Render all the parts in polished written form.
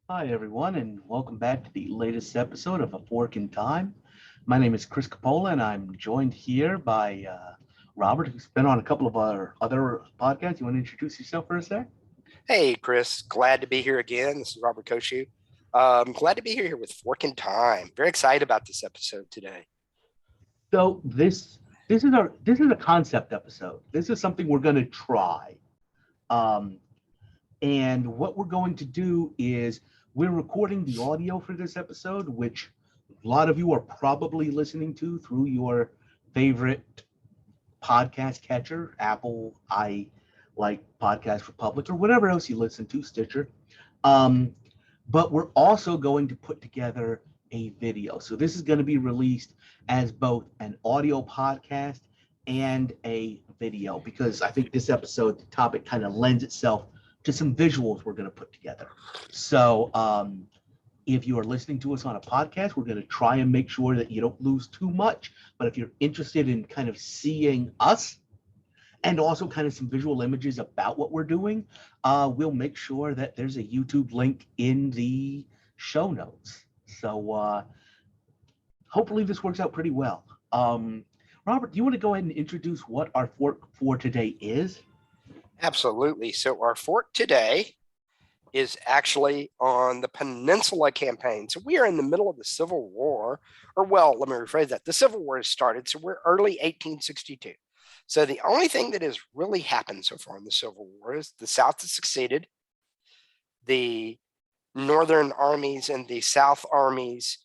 Hi, everyone, and welcome back to the latest episode of A Fork in Time. My name is Chris Capola, and I'm joined here by Robert, who's been on a couple of our other podcasts. You want to introduce yourself for a sec? Hey, Chris, glad to be here again. This is Robert Koshu. Glad to be here with Fork in Time. Very excited about this episode today. So this is a concept episode. This is something we're going to try. Um, and what we're going to do is we're recording the audio for this episode, which a lot of you are probably listening to through your favorite podcast catcher, Apple, I like Podcast Republic, or whatever else you listen to, Stitcher. Um, but we're also going to put together a video. So this is going to be released as both an audio podcast and a video because I think this episode, the topic kind of lends itself to some visuals we're going to put together. So if you are listening to us on a podcast, we're going to try and make sure that you don't lose too much. But if you're interested in kind of seeing us and also kind of some visual images about what we're doing, we'll make sure that there's a YouTube link in the show notes. So hopefully this works out pretty well. Robert, do you want to go ahead and introduce what our fork for today is? Absolutely. So, our fork today is actually on the Peninsula Campaign. So, we are in the middle of the Civil War, or well, let me rephrase that. The Civil War has started, so we're early 1862. So, the only thing that has really happened so far in the Civil War is the South has succeeded, the Northern armies and the South armies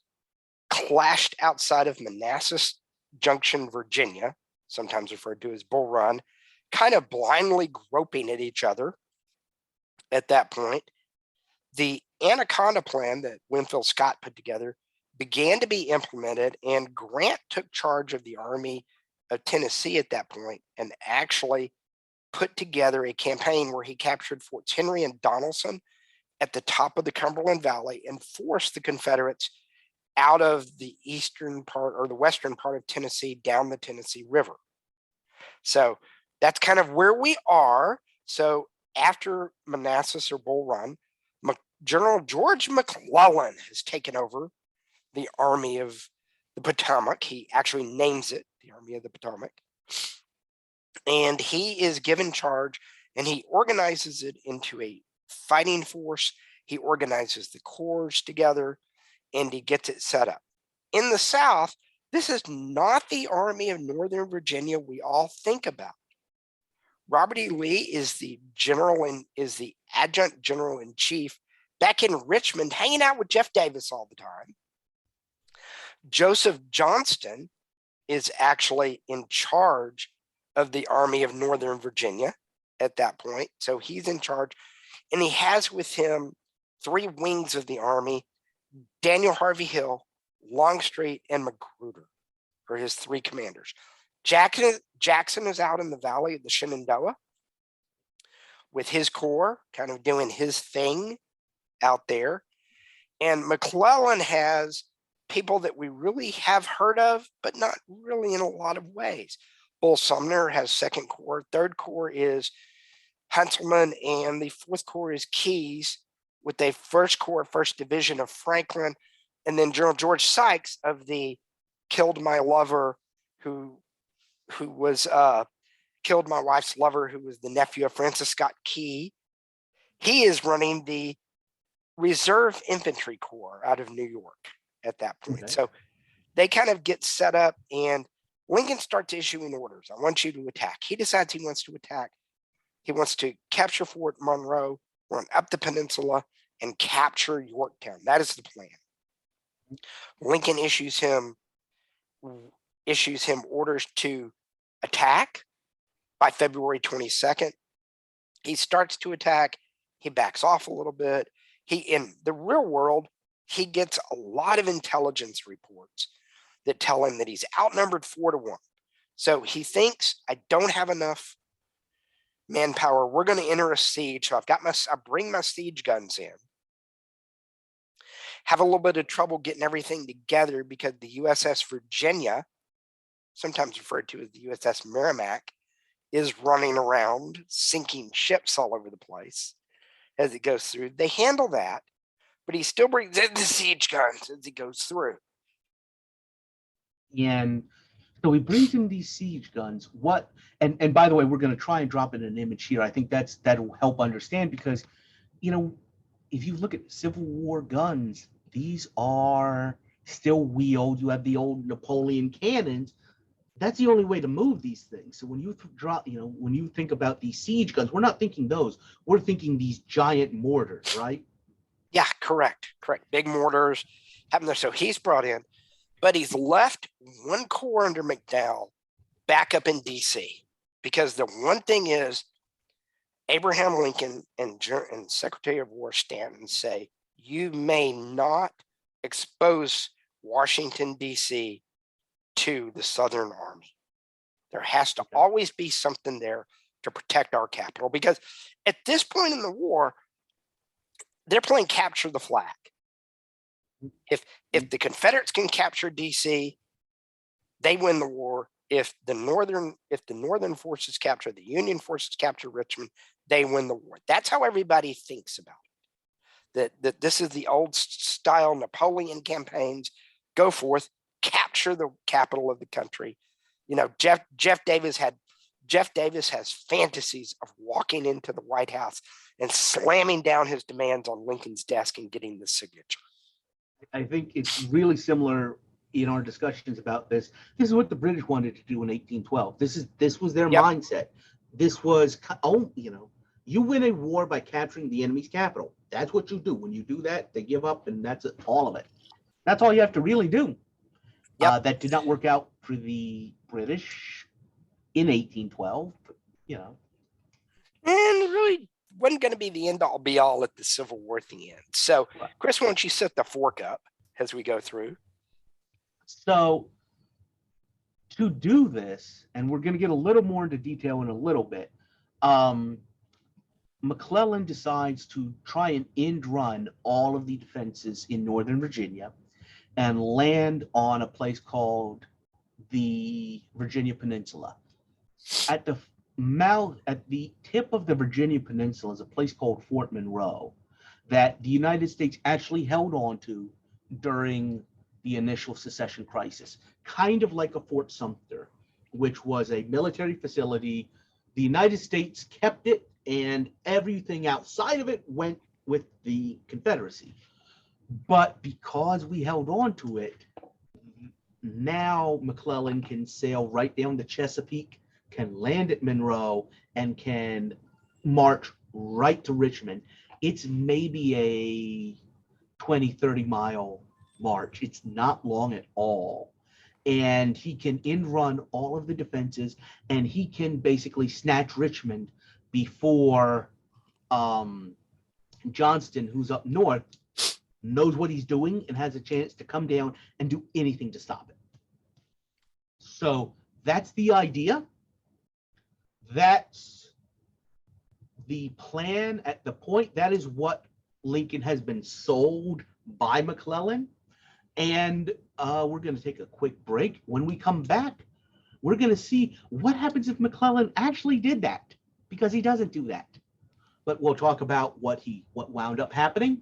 clashed outside of Manassas Junction, Virginia, sometimes referred to as Bull Run, kind of blindly groping at each other at that point. The Anaconda Plan that Winfield Scott put together began to be implemented, and Grant took charge of the Army of Tennessee at that point and actually put together a campaign where he captured Forts Henry and Donelson at the top of the Cumberland Valley and forced the Confederates out of the eastern part or the western part of Tennessee down the Tennessee River. So that's kind of where we are. So after Manassas or Bull Run, General George McClellan has taken over the Army of the Potomac. He actually names it the Army of the Potomac. And he is given charge and he organizes it into a fighting force. He organizes the corps together and he gets it set up. In the South, this is not the Army of Northern Virginia we all think about. Robert E. Lee is the adjutant general in chief back in Richmond, hanging out with Jeff Davis all the time. Joseph Johnston is actually in charge of the Army of Northern Virginia at that point. So he's in charge, and he has with him three wings of the Army: Daniel Harvey Hill, Longstreet, and Magruder are his three commanders. Jackson is out in the valley of the Shenandoah with his corps, kind of doing his thing out there. And McClellan has people that we really have heard of, but not really in a lot of ways. Bull Sumner has Second Corps. Third Corps is Heintzelman, and the Fourth Corps is Keyes, with a First Corps, First Division of Franklin, and then General George Sykes of the killed my lover, who was killed my wife's lover, who was the nephew of Francis Scott Key. He is running the Reserve Infantry Corps out of New York at that point. Okay. So they kind of get set up, and Lincoln starts issuing orders. I want you to attack. He decides he wants to attack. He wants to capture Fort Monroe, run up the peninsula, and capture Yorktown. That is the plan. Lincoln issues him orders to attack by February 22nd. He starts to attack. He backs off a little bit. In the real world, he gets a lot of intelligence reports that tell him that he's outnumbered 4-1. So he thinks, I don't have enough manpower. We're going to enter a siege. So I bring my siege guns in. Have a little bit of trouble getting everything together because the USS Virginia, sometimes referred to as the USS Merrimack, is running around sinking ships all over the place as it goes through. They handle that, but he still brings in the siege guns as he goes through. And so he brings in these siege guns. And by the way, we're going to try and drop in an image here. I think that'll help understand, because, if you look at Civil War guns, these are still wheeled. You have the old Napoleon cannons. That's the only way to move these things. So when when you think about these siege guns, we're not thinking those. We're thinking these giant mortars, right? Yeah, correct. Big mortars having there. So he's brought in, but he's left one corps under McDowell back up in DC, because the one thing is Abraham Lincoln and Secretary of War Stanton say, you may not expose Washington, D.C. to the Southern Army. There has to always be something there to protect our capital, because at this point in the war, they're playing capture the flag. If the Confederates can capture DC, they win the war. If the northern forces capture, the Union forces capture Richmond, they win the war. That's how everybody thinks about it. That this is the old style Napoleon campaigns. Go forth, capture the capital of the country. Jeff Davis has fantasies of walking into the White House and slamming down his demands on Lincoln's desk and getting the signature. I think it's really similar in our discussions about this. This is what the British wanted to do in 1812. This was their mindset. This was, you win a war by capturing the enemy's capital. That's what you do. When you do that, they give up, and that's all of it. That's all you have to really do. That did not work out for the British in 1812. And really wasn't going to be the end all be all at the Civil War at the end. So, Chris, why don't you set the fork up as we go through? So, to do this, and we're going to get a little more into detail in a little bit, McClellan decides to try and end run all of the defenses in Northern Virginia and land on a place called the Virginia Peninsula. At the tip of the Virginia Peninsula is a place called Fort Monroe that the United States actually held on to during the initial secession crisis, kind of like a Fort Sumter, which was a military facility. The United States kept it, and everything outside of it went with the Confederacy. But because we held on to it, now McClellan can sail right down the Chesapeake, can land at Monroe, and can march right to Richmond. It's maybe a 20, 30 mile march. It's not long at all. And he can end run all of the defenses, and he can basically snatch Richmond before Johnston, who's up north, knows what he's doing and has a chance to come down and do anything to stop it. So that's the idea. That's the plan at the point. That is what Lincoln has been sold by McClellan. And we're going to take a quick break. When we come back, we're going to see what happens if McClellan actually did that, because he doesn't do that. But we'll talk about what wound up happening,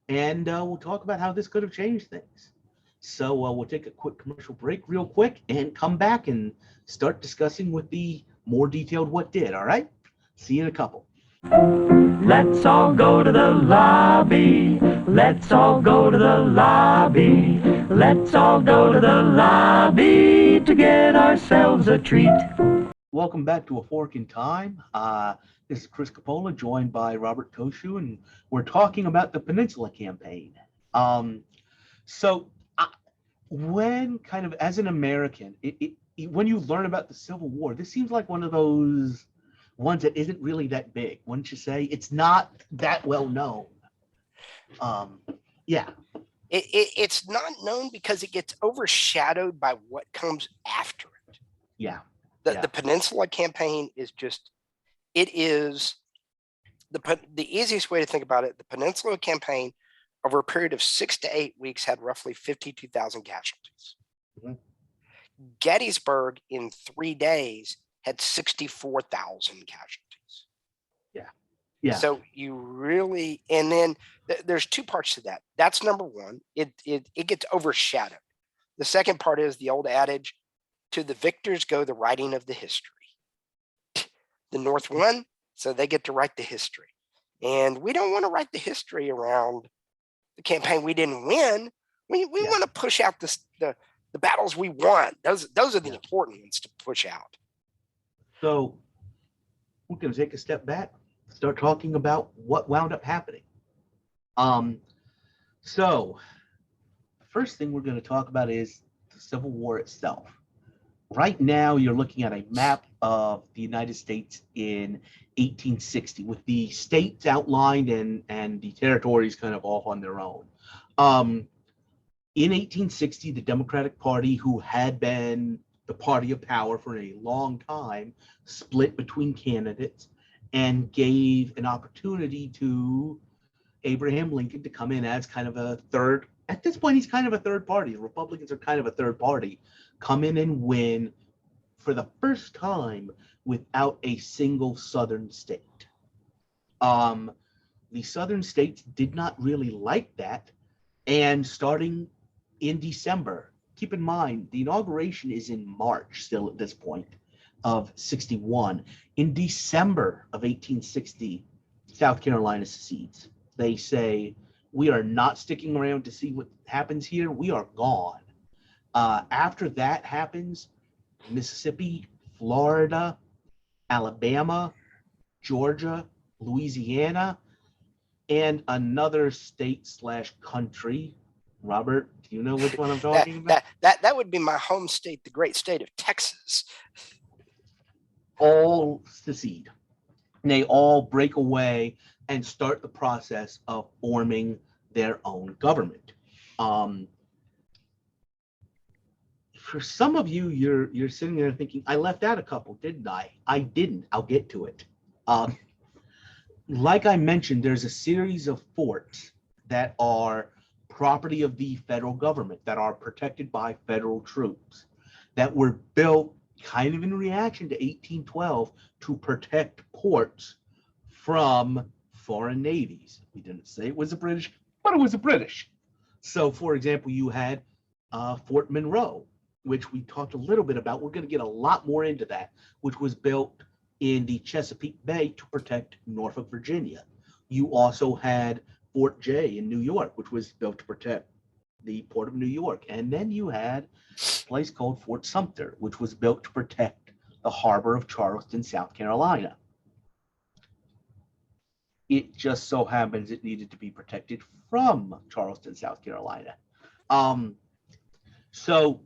and we'll talk about how this could have changed things. So we'll take a quick commercial break real quick and come back and start discussing with the more detailed what did. All right? See you in a couple. Let's all go to the lobby. Let's all go to the lobby. Let's all go to the lobby to get ourselves a treat. Welcome back to A Fork in Time. This is Chris Coppola, joined by Robert Koshu, and we're talking about the Peninsula Campaign. So when kind of as an American, when you learn about the Civil War, this seems like one of those ones that isn't really that big, wouldn't you say? It's not that well known. Yeah. It's not known because it gets overshadowed by what comes after it. Yeah. The Peninsula Campaign is just, it is the easiest way to think about it. The Peninsula Campaign, over a period of 6 to 8 weeks, had roughly 52,000 casualties. Mm-hmm. Gettysburg in 3 days had 64,000 casualties. Yeah. Yeah. So you really, and then there's two parts to that. That's number one. It gets overshadowed. The second part is the old adage, to the victors go the writing of the history. The North won, so they get to write the history. And we don't want to write the history around the campaign we didn't win. We want to push out the battles we won. Those are the important ones to push out. So we're going to take a step back, start talking about what wound up happening. So the first thing we're going to talk about is the Civil War itself. Right now, you're looking at a map of the United States in 1860 with the states outlined and the territories kind of off on their own. In 1860, the Democratic Party, who had been the party of power for a long time, split between candidates and gave an opportunity to Abraham Lincoln to come in as kind of a third. At this point, he's kind of a third party. The Republicans are kind of a third party. Come in and win for the first time without a single Southern state. The Southern states did not really like that. And starting in December, keep in mind, the inauguration is in March still at this point of 61. In December of 1860, South Carolina secedes. They say, we are not sticking around to see what happens here. We are gone. After that happens, Mississippi, Florida, Alabama, Georgia, Louisiana, and another state/country. Robert, do you know which one I'm talking about? That would be my home state, the great state of Texas. All secede. And they all break away and start the process of forming their own government. For some of you, you're sitting there thinking, I left out a couple, didn't I? I didn't. I'll get to it. Like I mentioned, there's a series of forts that are property of the federal government that are protected by federal troops that were built kind of in reaction to 1812 to protect ports from foreign navies. We didn't say it was the British, but it was the British. So, for example, you had Fort Monroe, which we talked a little bit about. We're going to get a lot more into that, which was built in the Chesapeake Bay to protect Norfolk, Virginia. You also had Fort Jay in New York, which was built to protect the port of New York. And then you had a place called Fort Sumter, which was built to protect the harbor of Charleston, South Carolina. It just so happens it needed to be protected from Charleston, South Carolina. So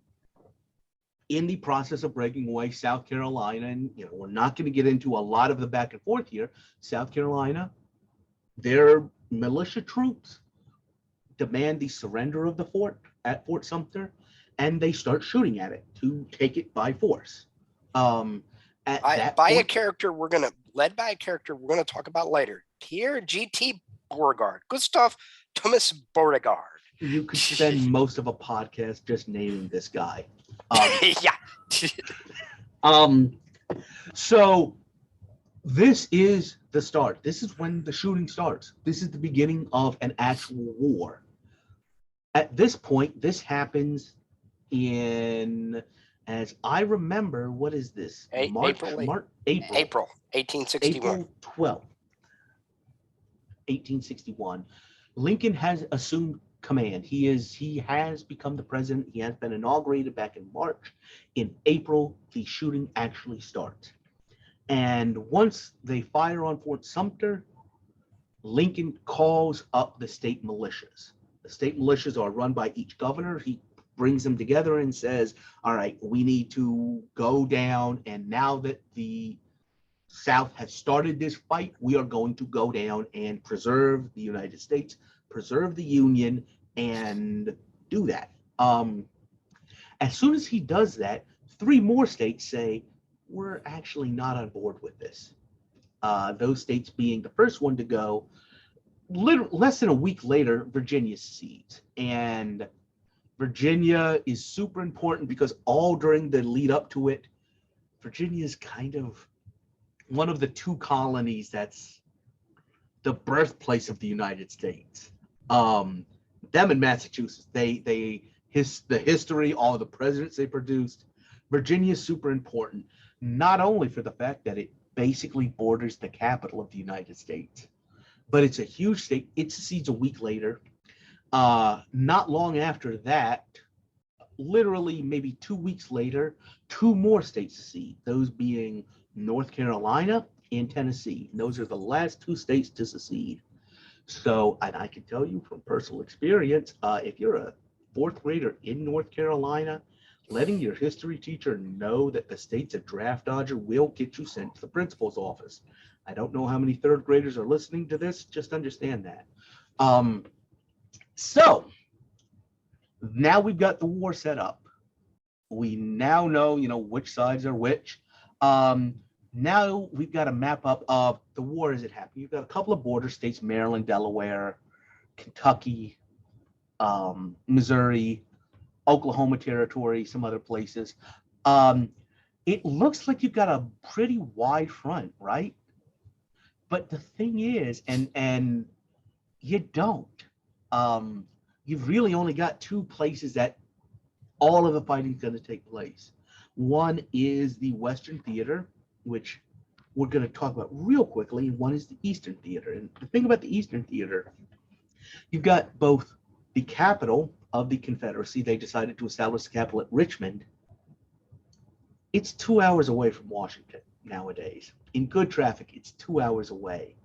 in the process of breaking away South Carolina, and we're not going to get into a lot of the back and forth here, South Carolina, their militia troops demand the surrender of the fort at Fort Sumter, and they start shooting at it to take it by force. Led by a character we're going to talk about later, Pierre G.T. Beauregard, Gustav Thomas Beauregard. You could spend most of a podcast just naming this guy. Yeah. So this is the start. This is when the shooting starts. This is the beginning of an actual war. At this point, this happens in, as I remember, what is this? April 1861. April 12th, 1861. Lincoln has assumed command. He has become the president. He has been inaugurated back in March. In April, the shooting actually starts. And once they fire on Fort Sumter, Lincoln calls up the state militias. The state militias are run by each governor. He brings them together and says, all right, we need to go down. And now that the South has started this fight, we are going to go down and preserve the United States, preserve the Union, and do that. As soon as he does that, 3 more states say, we're actually not on board with this. Those states being the first one to go. Less than a week later, Virginia secedes. And Virginia is super important because all during the lead up to it, Virginia is kind of one of the 2 colonies that's the birthplace of the United States. Them in Massachusetts, the history, all the presidents they produced. Virginia is super important, not only for the fact that it basically borders the capital of the United States, but it's a huge state. It secedes a week later. Not long after that, literally maybe 2 weeks later, two more states secede, those being North Carolina and Tennessee. Those are the last two states to secede. So, and I can tell you from personal experience, if you're a fourth grader in North Carolina, letting your history teacher know that the state's a draft dodger will get you sent to the principal's office. I don't know how many third graders are listening to this, just understand that. So now we've got the war set up. We now know, which sides are which. Now we've got a map up of the war as it happened. You've got a couple of border states, Maryland, Delaware, Kentucky, Missouri, Oklahoma Territory, some other places. It looks like you've got a pretty wide front, right? But the thing is, and you don't. You've really only got two places that all of the fighting is going to take place. One is the Western Theater, which we're going to talk about real quickly. One is the Eastern Theater. And the thing about the Eastern Theater, you've got both the capital of the Confederacy. They decided to establish the capital at Richmond. It's 2 hours away from Washington nowadays. In good traffic, it's 2 hours away.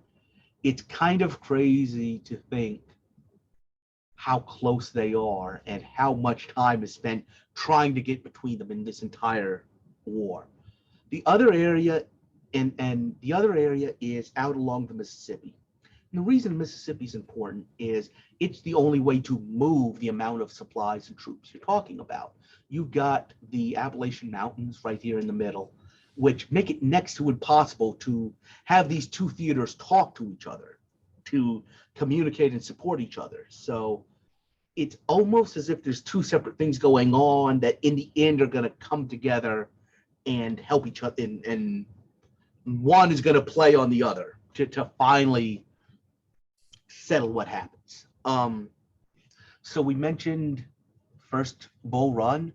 It's kind of crazy to think how close they are and how much time is spent trying to get between them in this entire war. The other area, and the other area is out along the Mississippi. And the reason Mississippi is important is it's the only way to move the amount of supplies and troops you're talking about. You've got the Appalachian Mountains right here in the middle, which make it next to impossible to have these two theaters talk to each other, to communicate and support each other. So it's almost as if there's two separate things going on that in the end are going to come together and help each other, and one is going to play on the other to finally settle what happens. So we mentioned First Bull Run,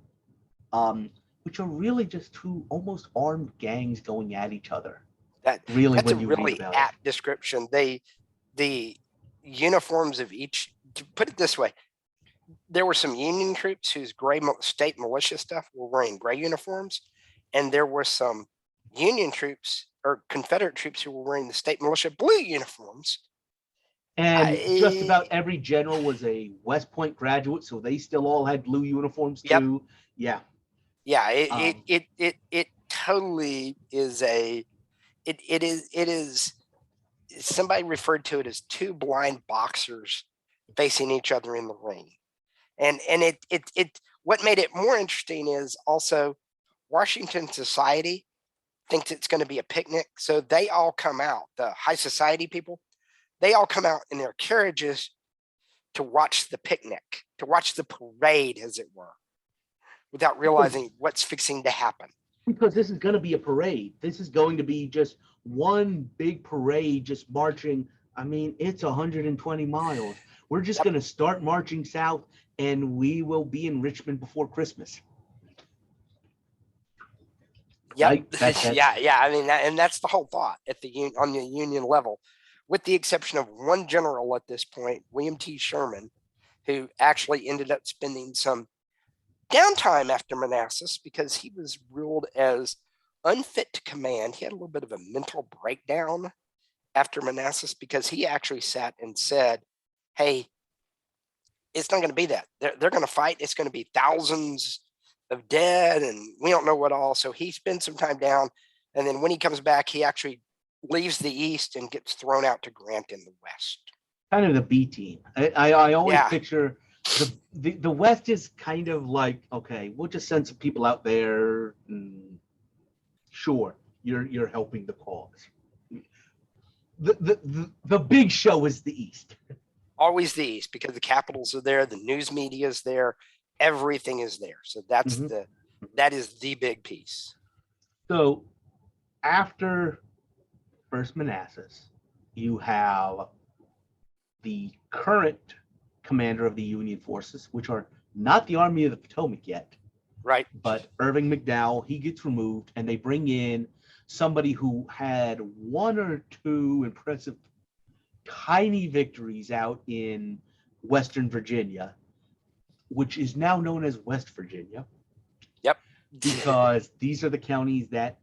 which are really just two almost armed gangs going at each other. That's a really apt description. The uniforms of each, to put it this way, there were some Union troops whose gray state militia stuff were wearing gray uniforms, and there were some Union troops or Confederate troops who were wearing the state militia blue uniforms. And just about every general was a West Point graduate, so they still all had blue uniforms too. Yep. Yeah. It totally is it is somebody referred to it as two blind boxers facing each other in the ring. And it what made it more interesting is also Washington society thinks it's going to be a picnic. So they all come out, the high society people, they all come out in their carriages to watch the picnic, to watch the parade, as it were, without realizing what's fixing to happen. Because this is going to be a parade. This is going to be just one big parade, just marching. I mean, it's 120 miles. We're just going to start marching south, and we will be in Richmond before Christmas. Yep. Right? Yeah. I mean, and that's the whole thought on the Union level, with the exception of one general at this point, William T. Sherman, who actually ended up spending some downtime after Manassas because he was ruled as unfit to command. He had a little bit of a mental breakdown after Manassas because he actually sat and said, hey, it's not going to be that. They're going to fight. It's going to be thousands of dead, and we don't know what all. So he spends some time down, and then when he comes back, he actually leaves the East and gets thrown out to Grant in the West. Kind of the B team. I always picture the West is kind of like, okay, we'll just send some people out there. Sure, you're helping the cause. The big show is the East. Always the East, because the capitals are there, the news media is there, everything is there. So that's that is the big piece. So after First Manassas, you have the current commander of the Union forces, which are not the Army of the Potomac yet, Right. but Irving McDowell, he gets removed, and they bring in somebody who had one or two impressive tiny victories out in Western Virginia, which is now known as West Virginia. Yep. Because these are the counties that,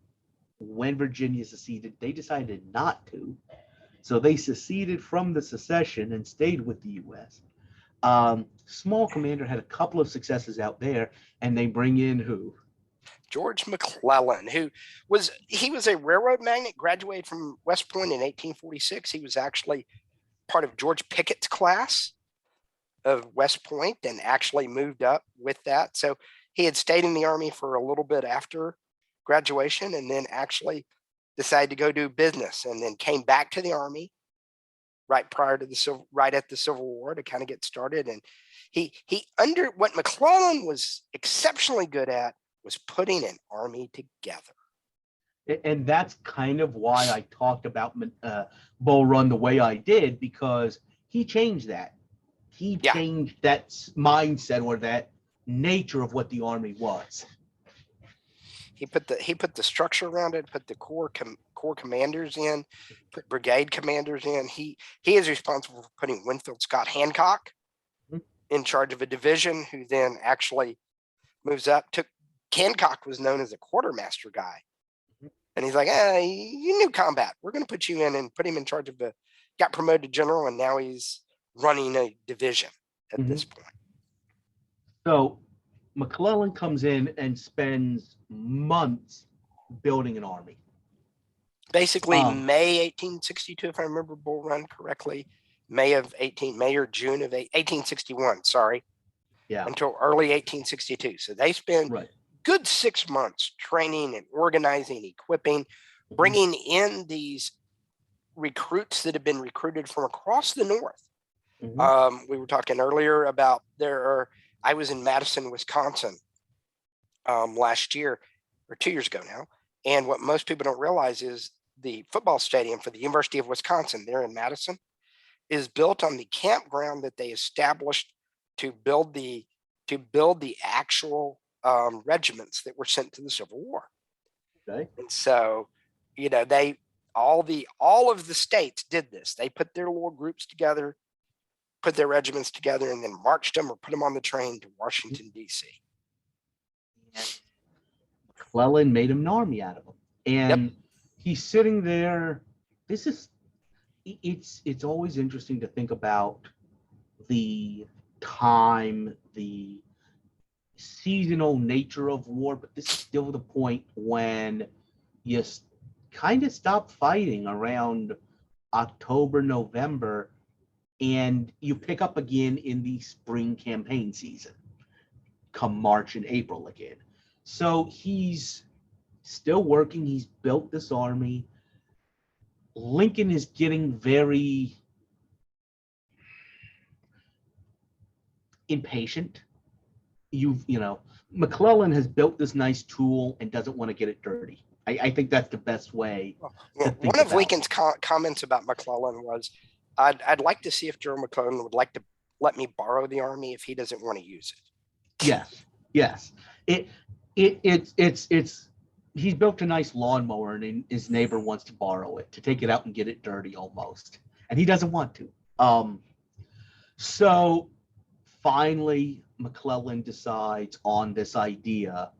when Virginia seceded, they decided not to. So they seceded from the secession and stayed with the U.S. Small commander had a couple of successes out there, and they bring in who? George McClellan, who was a railroad magnate, graduated from West Point in 1846. He was actually part of George Pickett's class of West Point and actually moved up with that. So he had stayed in the Army for a little bit after graduation and then actually decided to go do business and then came back to the Army right at the Civil War to kind of get started. And what McClellan was exceptionally good at was putting an army together. And that's kind of why I talked about Bull Run the way I did, because he changed that. He changed that mindset or that nature of what the Army was. He put the structure around it, put the corps commanders in, put brigade commanders in. He is responsible for putting Winfield Scott Hancock in charge of a division, who then actually moves up. Hancock was known as a quartermaster guy. And he's like, you knew combat. We're going to put you in and put him in charge of got promoted to general, and now he's running a division at this point. So McClellan comes in and spends months building an army. Basically, May 1862, if I remember Bull Run correctly, May or June of 1861, sorry. Yeah. Until early 1862. So they spend good 6 months training and organizing, equipping, bringing in these recruits that have been recruited from across the North. We were talking earlier about I was in Madison, Wisconsin last year or 2 years ago now. And what most people don't realize is the football stadium for the University of Wisconsin there in Madison is built on the campground that they established to build the actual regiments that were sent to the Civil War. Okay. And so, all of the states did this. They put their little groups together, put their regiments together, and then marched them or put them on the train to Washington, D.C. McClellan made him an army out of them. And he's sitting there. It's always interesting to think about the time, the seasonal nature of war, but this is still the point when you kind of stop fighting around October, November, and you pick up again in the spring campaign season, come March and April again. So he's still working. He's built this army. Lincoln is getting very impatient. McClellan has built this nice tool and doesn't want to get it dirty. I think that's the best way. One of Lincoln's comments about McClellan was, I'd like to see if General McClellan would like to let me borrow the army if he doesn't want to use it. Yes. He's built a nice lawnmower and his neighbor wants to borrow it, to take it out and get it dirty almost. And he doesn't want to. So finally, McClellan decides on this idea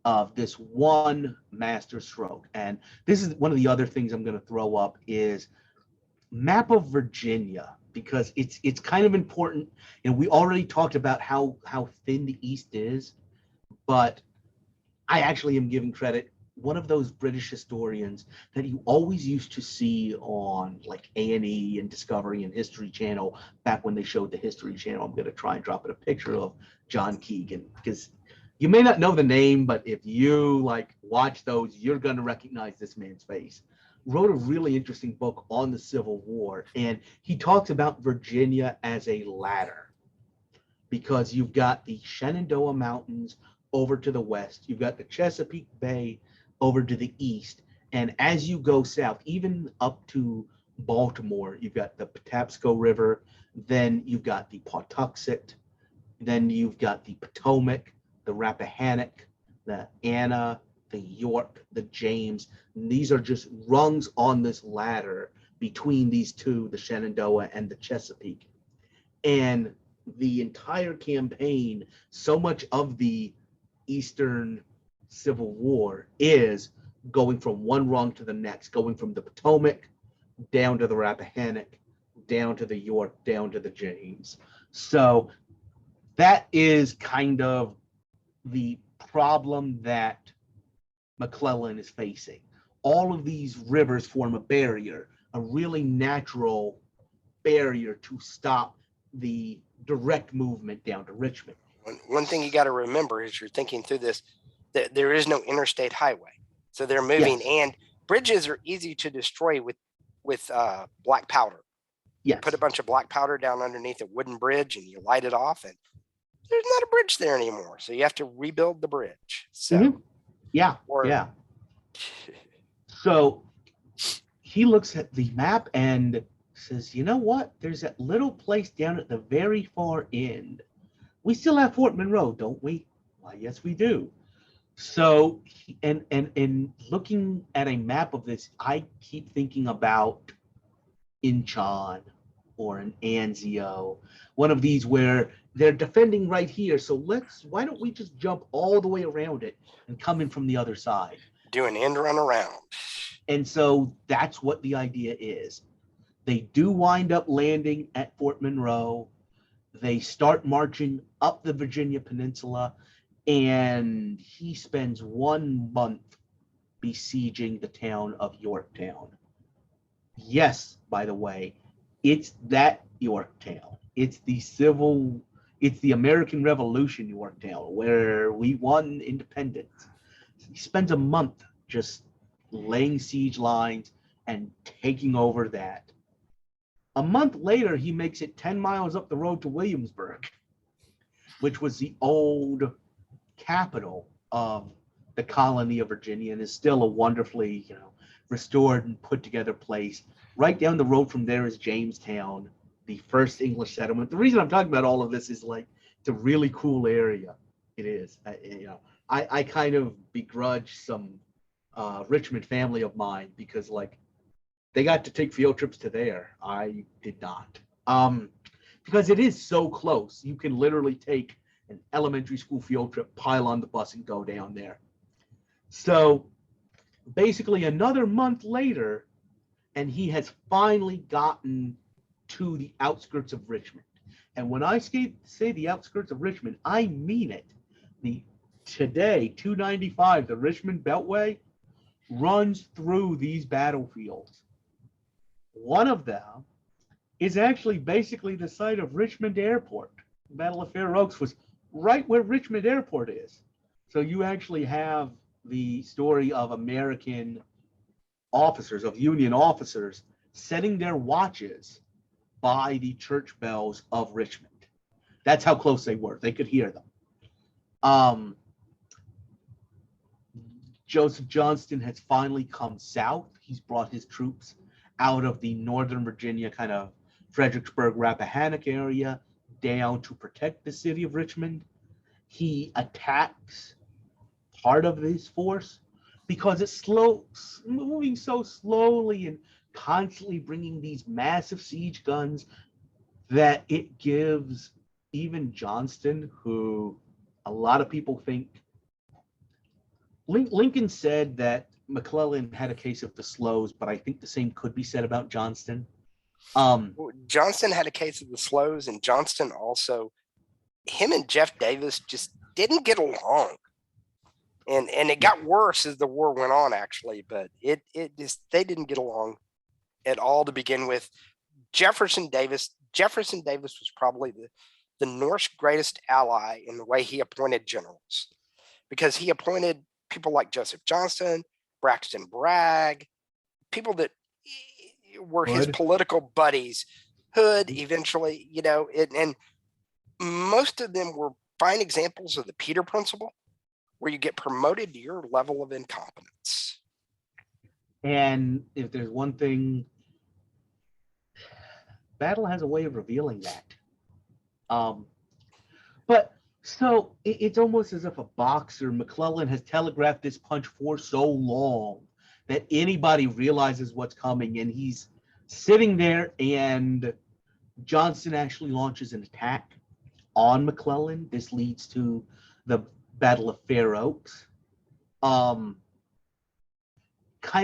of this one master stroke. And this is one of the other things I'm going to throw up is map of Virginia, because it's kind of important. And we already talked about how thin the East is, but I actually am giving credit. One of those British historians that you always used to see on like A&E and Discovery and History Channel back when they showed the History Channel. I'm going to try and drop in a picture of John Keegan, because you may not know the name, but if you watch those, you're going to recognize this man's face. Wrote a really interesting book on the Civil War, and he talks about Virginia as a ladder, because you've got the Shenandoah Mountains over to the west, you've got the Chesapeake Bay over to the east, and as you go south, even up to Baltimore, you've got the Patapsco River, then you've got the Pawtuxet, then you've got the Potomac, the Rappahannock, the Anna, the York, the James. And these are just rungs on this ladder between these two, the Shenandoah and the Chesapeake. And the entire campaign, so much of the Eastern Civil War is going from one rung to the next, going from the Potomac down to the Rappahannock, down to the York, down to the James. So that is kind of the problem that McClellan is facing. All of these rivers form a barrier, a really natural barrier to stop the direct movement down to Richmond. One thing you got to remember as you're thinking through this, that there is no interstate highway. So they're moving, Yes. and bridges are easy to destroy with black powder. Yes. Put a bunch of black powder down underneath a wooden bridge and you light it off, and there's not a bridge there anymore. So you have to rebuild the bridge. So Mhm. Yeah. Yeah. So he looks at the map and says, you know what? There's that little place down at the very far end. We still have Fort Monroe, don't we? Why, yes, we do. So, and looking at a map of this, I keep thinking about Incheon or an Anzio, one of these where they're defending right here. So why don't we just jump all the way around it and come in from the other side? Do an end run around. And so that's what the idea is. They do wind up landing at Fort Monroe. They start marching up the Virginia Peninsula, and he spends 1 month besieging the town of Yorktown. Yes, by the way, it's that Yorktown. It's the American Revolution Yorktown, where we won independence. He spends a month just laying siege lines and taking over that. A month later, he makes it 10 miles up the road to Williamsburg, which was the old capital of the colony of Virginia and is still a wonderfully, restored and put together place. Right down the road from there is Jamestown, the first English settlement. The reason I'm talking about all of this is it's a really cool area. It is. I kind of begrudge some Richmond family of mine because they got to take field trips to there. I did not. Because it is so close. You can literally take an elementary school field trip, pile on the bus, and go down there. So basically another month later, and he has finally gotten to the outskirts of Richmond. And when I say the outskirts of Richmond, I mean it. Today, 295, the Richmond Beltway, runs through these battlefields. One of them is actually basically the site of Richmond Airport. The Battle of Fair Oaks was right where Richmond Airport is. So you actually have the story of American officers, of Union officers, setting their watches by the church bells of Richmond. That's how close they were. They could hear them. Joseph Johnston has finally come south. He's brought his troops out of the northern Virginia, kind of Fredericksburg, Rappahannock area, down to protect the city of Richmond. He attacks part of his force because it's moving so slowly and constantly bringing these massive siege guns that it gives even Johnston, who a lot of people think, Lincoln said that McClellan had a case of the slows, but I think the same could be said about Johnston. Johnston had a case of the slows, and Johnston also, him and Jeff Davis just didn't get along. And it got worse as the war went on, actually, but they didn't get along at all to begin with. Jefferson Davis was probably the North's greatest ally in the way he appointed generals, because he appointed people like Joseph Johnston, Braxton Bragg, people that were his political buddies, Hood eventually, and most of them were fine examples of the Peter Principle, where you get promoted to your level of incompetence. And if there's one thing battle has a way of revealing that. But so it's almost as if a boxer, McClellan has telegraphed this punch for so long that anybody realizes what's coming, and he's sitting there, and Johnston actually launches an attack on McClellan. This leads to the Battle of Fair Oaks. Kind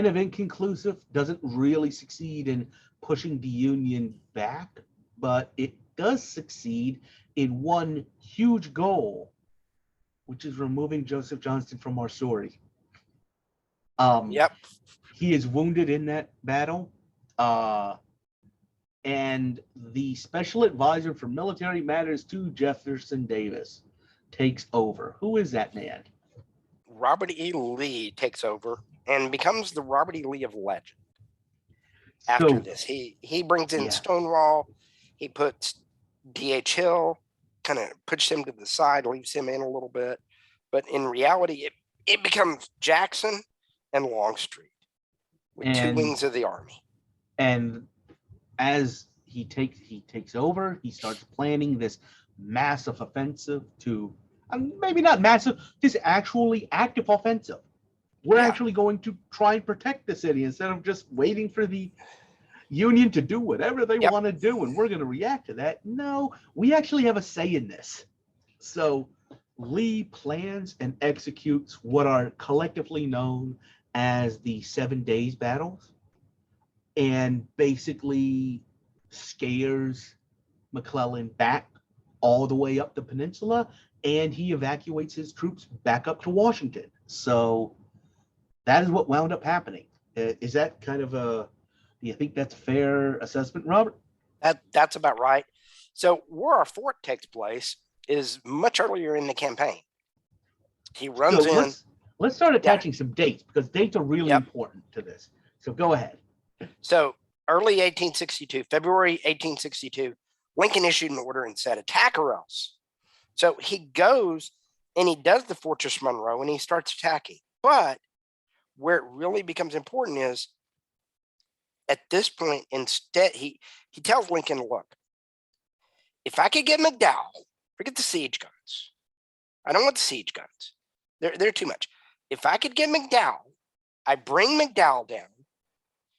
of inconclusive, doesn't really succeed in pushing the Union back, but it does succeed in one huge goal, which is removing Joseph Johnston from Arsory. Yep. He is wounded in that battle, and the special advisor for military matters to Jefferson Davis takes over. Who is that man? Robert E. Lee takes over and becomes the Robert E. Lee of legend. After this, he brings in Stonewall. He puts D.H. Hill, kind of pushes him to the side, leaves him in a little bit. But in reality, it becomes Jackson and Longstreet with two wings of the army. And as he takes over, he starts planning this massive offensive to, maybe not massive, this actually active offensive. We're actually going to try and protect the city instead of just waiting for the Union to do whatever they want to do, and we're going to react to that. No, we actually have a say in this. So Lee plans and executes what are collectively known as the 7 Days Battles, and basically scares McClellan back all the way up the peninsula, and he evacuates his troops back up to Washington. So that is what wound up happening. Is that kind of do you think that's a fair assessment, Robert? That's about right. So where our fort takes place is much earlier in the campaign. He runs in. Let's start attaching some dates, because dates are really important to this. So go ahead. So early 1862, February 1862, Lincoln issued an order and said, attack or else. So he goes and he does the Fortress Monroe and he starts attacking. But where it really becomes important is at this point, instead, he tells Lincoln, look, if I could get McDowell, forget the siege guns. I don't want the siege guns. They're too much. If I could get McDowell, I bring McDowell down.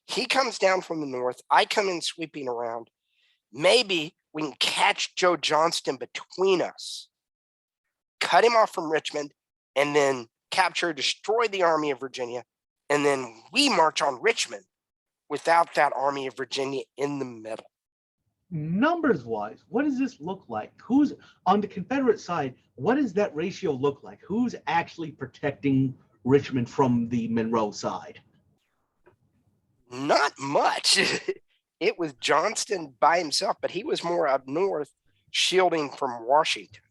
He comes down from the north. I come in sweeping around. Maybe we can catch Joe Johnston between us, cut him off from Richmond, and then capture, destroy the Army of Virginia. And then we march on Richmond without that Army of Virginia in the middle. Numbers wise, what does this look like? Who's on the Confederate side? What does that ratio look like? Who's actually protecting Richmond from the Monroe side? Not much. It was Johnston by himself, but he was more up north shielding from Washington.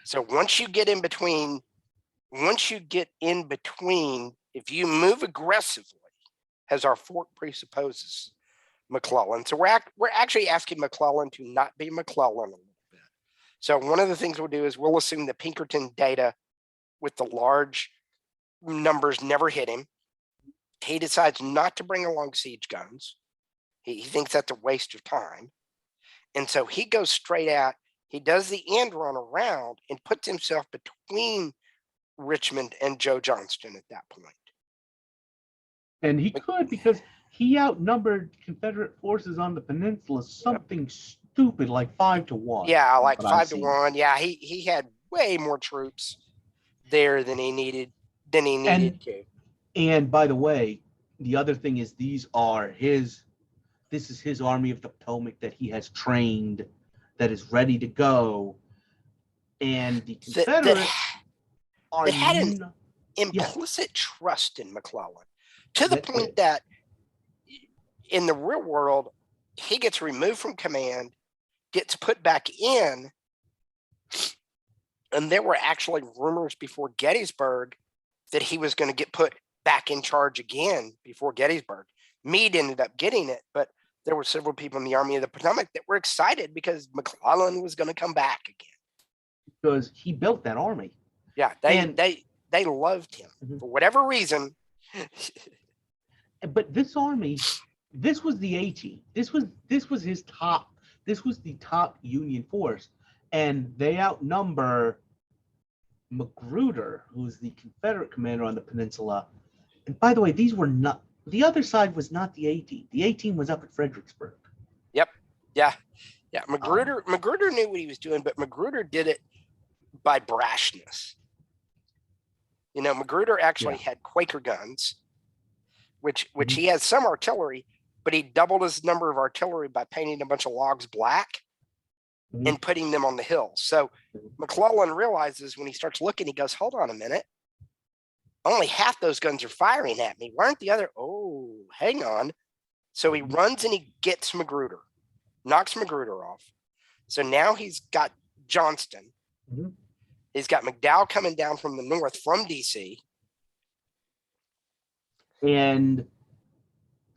So once you get in between, if you move aggressively, as our fort presupposes, McClellan. So we're actually asking McClellan to not be McClellan a little bit. So one of the things we'll do is we'll assume the Pinkerton data with the large numbers never hit him. He decides not to bring along siege guns. He thinks that's a waste of time. And so he goes straight out. He does the end run around and puts himself between Richmond and Joe Johnston at that point. And he could, because he outnumbered Confederate forces on the peninsula something stupid like 5-1. Yeah, like 5-1. Yeah, he had way more troops there than he needed to. And by the way, the other thing is this is his Army of the Potomac that he has trained, that is ready to go. And the Confederates they had an implicit trust in McClellan, to the point that in the real world, he gets removed from command, gets put back in, and there were actually rumors before Gettysburg that he was going to get put back in charge again before Gettysburg. Meade ended up getting it, but there were several people in the Army of the Potomac that were excited because McClellan was going to come back again. Because he built that army. Yeah, they loved him for whatever reason. But this army this was the A team. This was his top. This was the top Union force, and they outnumber Magruder, who's the Confederate commander on the peninsula. And by the way, these were not, the other side was not the A team. The A team was up at Fredericksburg. Yep. Yeah. Yeah. Magruder knew what he was doing, but Magruder did it by brashness. You know, Magruder actually had Quaker guns, which he had some artillery, but he doubled his number of artillery by painting a bunch of logs black and putting them on the hills. So McClellan realizes when he starts looking, he goes, hold on a minute. Only half those guns are firing at me. Why aren't the other? Oh, hang on. So he runs and he gets Magruder, knocks Magruder off. So now he's got Johnston. He's got McDowell coming down from the north from DC. And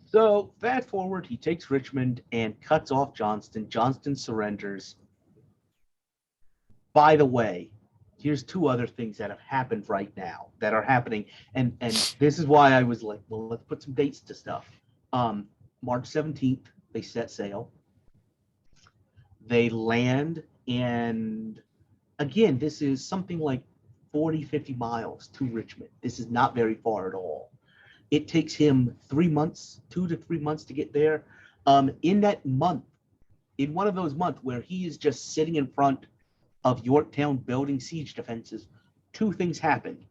so fast forward, he takes Richmond and cuts off Johnston. Johnston surrenders. By the way, here's two other things that have happened right now that are happening. And this is why I was like, well, let's put some dates to stuff. March 17th, they set sail. They land, and again, this is something like 40, 50 miles to Richmond. This is not very far at all. It takes him 3 months, 2 to 3 months to get there. In that month, in one of those months where he is just sitting in front of Yorktown building siege defenses, two things happen.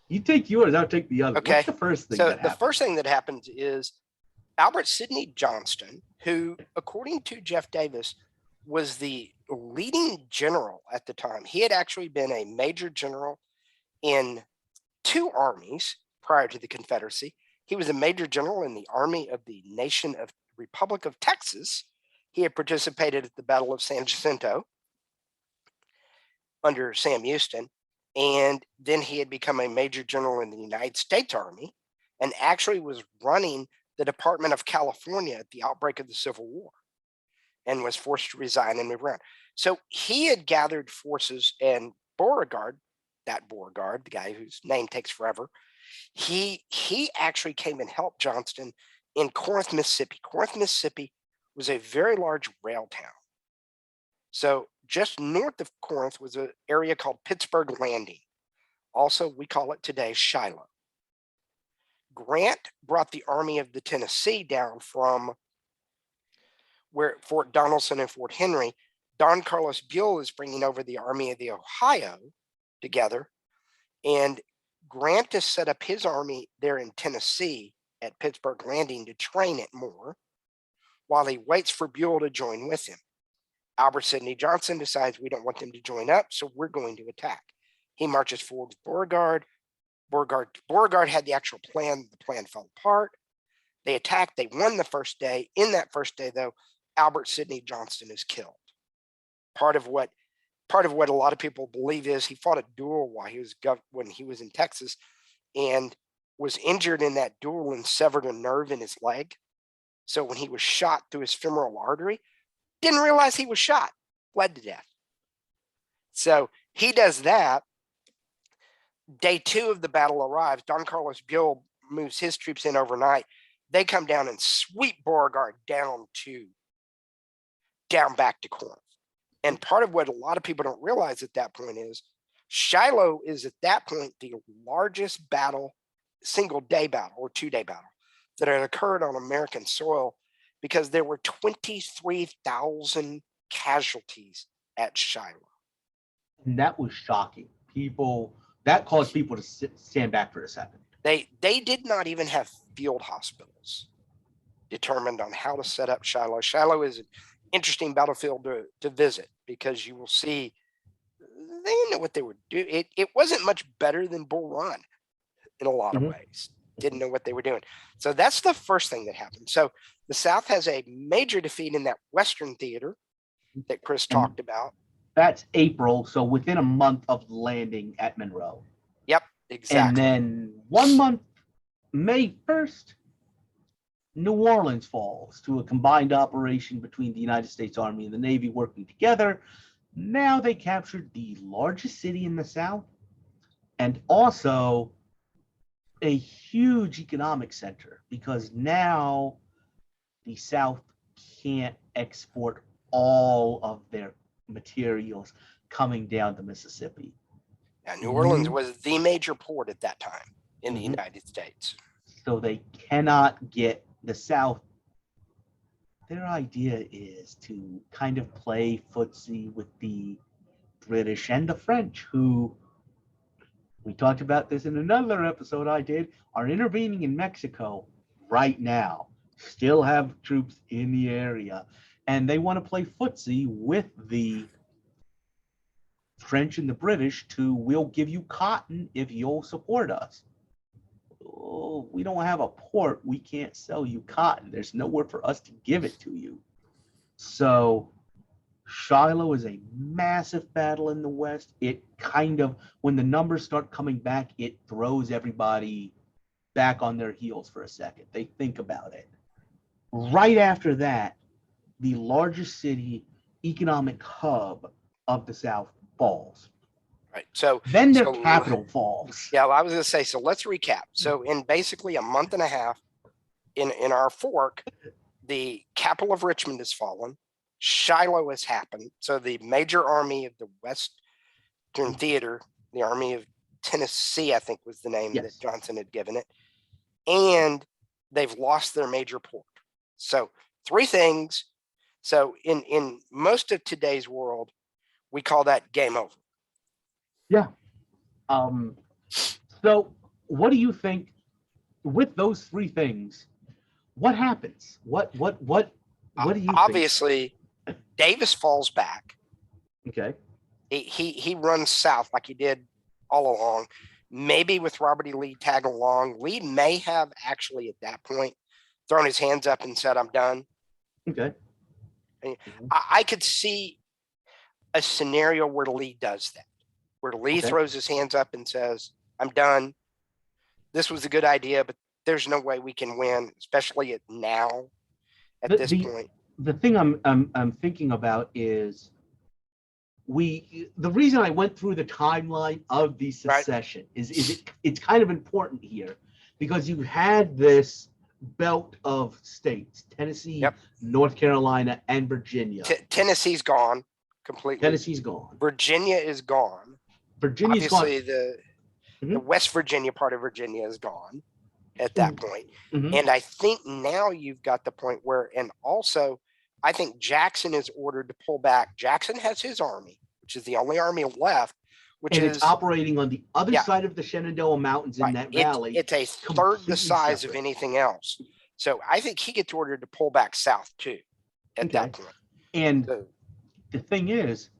You take yours, I'll take the other. Okay. What's the first thing so that happens? The first thing that happens is Albert Sidney Johnston, who, according to Jeff Davis, was the leading general at the time. He had actually been a major general in 2 armies prior to the Confederacy. He was a major general in the Army of the Nation of Republic of Texas. He had participated at the Battle of San Jacinto under Sam Houston, and then he had become a major general in the United States Army and actually was running the Department of California at the outbreak of the Civil War and was forced to resign and move around. So he had gathered forces, and Beauregard, the guy whose name takes forever, he actually came and helped Johnston in Corinth, Mississippi. Corinth, Mississippi was a very large rail town. So just north of Corinth was an area called Pittsburgh Landing. Also, we call it today Shiloh. Grant brought the Army of the Tennessee down from where Fort Donelson and Fort Henry. Don Carlos Buell is bringing over the Army of the Ohio together. And Grant has set up his army there in Tennessee at Pittsburgh Landing to train it more while he waits for Buell to join with him. Albert Sidney Johnston decides we don't want them to join up, so we're going to attack. He marches forward with Beauregard. Beauregard had the actual plan. The plan fell apart. They attacked. They won the first day. In that first day, though, Albert Sidney Johnston is killed. Part of what a lot of people believe is he fought a duel while when he was in Texas and was injured in that duel and severed a nerve in his leg. So when he was shot through his femoral artery, didn't realize he was shot, bled to death. So he does that. Day 2 of the battle arrives. Don Carlos Buell moves his troops in overnight. They come down and sweep Beauregard down back to Corinth. And part of what a lot of people don't realize at that point is Shiloh is at that point the largest battle, single day battle or 2-day battle that had occurred on American soil, because there were 23,000 casualties at Shiloh. And that was shocking. That caused people to stand back for a second. They did not even have field hospitals determined on how to set up Shiloh. Shiloh is an interesting battlefield to visit because you will see they didn't know what they were doing. It wasn't much better than Bull Run in a lot of ways. Didn't know what they were doing. So that's the first thing that happened. So the South has a major defeat in that Western theater that Chris talked about. That's April, so within a month of landing at Monroe. Yep, exactly. And then 1 month, May 1st, New Orleans falls to a combined operation between the United States Army and the Navy working together. Now they captured the largest city in the South and also a huge economic center, because now the South can't export all of their materials coming down the Mississippi. Now, New Orleans Mhm. was the major port at that time in the Mhm. United States. So they cannot get the South. Their idea is to kind of play footsie with the British and the French, who we talked about this in another episode I did, are intervening in Mexico right now, still have troops in the area, and they want to play footsie with the French and the British to, we'll give you cotton if you'll support us. Oh, we don't have a port. We can't sell you cotton. There's nowhere for us to give it to you. So Shiloh is a massive battle in the West. It kind of, when the numbers start coming back, it throws everybody back on their heels for a second. They think about it. Right after that, the largest city, economic hub of the South falls. Right. So Then their capital falls. Yeah, I was going to say, so let's recap. So in basically a month and a half in our fork, the capital of Richmond has fallen. Shiloh has happened. So the major army of the Western Theater, the Army of Tennessee, I think was the name Yes. that Johnson had given it. And they've lost their major port. So three things. So in most of today's world, we call that game over. Yeah. So what do you think with those three things? What happens? What do you Obviously, Davis falls back. think? Okay. He runs south like he did all along. Maybe with Robert E. Lee tagging along, Lee may have actually at that point thrown his hands up and said, "I'm done." Okay. I could see a scenario where Lee does that, where Lee Okay. throws his hands up and says, "I'm done. This was a good idea, but there's no way we can win, especially at now, at this point." The thing I'm thinking about is the reason I went through the timeline of the secession it's kind of important here because you had this belt of states, Tennessee, Yep. North Carolina, and Virginia. Tennessee's gone completely. Tennessee's gone. Virginia is gone. Virginia's Obviously, gone. the West Virginia part of Virginia is gone at that point. Mhm. And I think now you've got the point where, and also, I think Jackson is ordered to pull back. Jackson has his army, which is the only army left, which and is it's operating on the other Yeah. side of the Shenandoah Mountains in that valley. It's a third completely the size separate. of anything else. So I think he gets ordered to pull back south too at that point. And So, the thing is,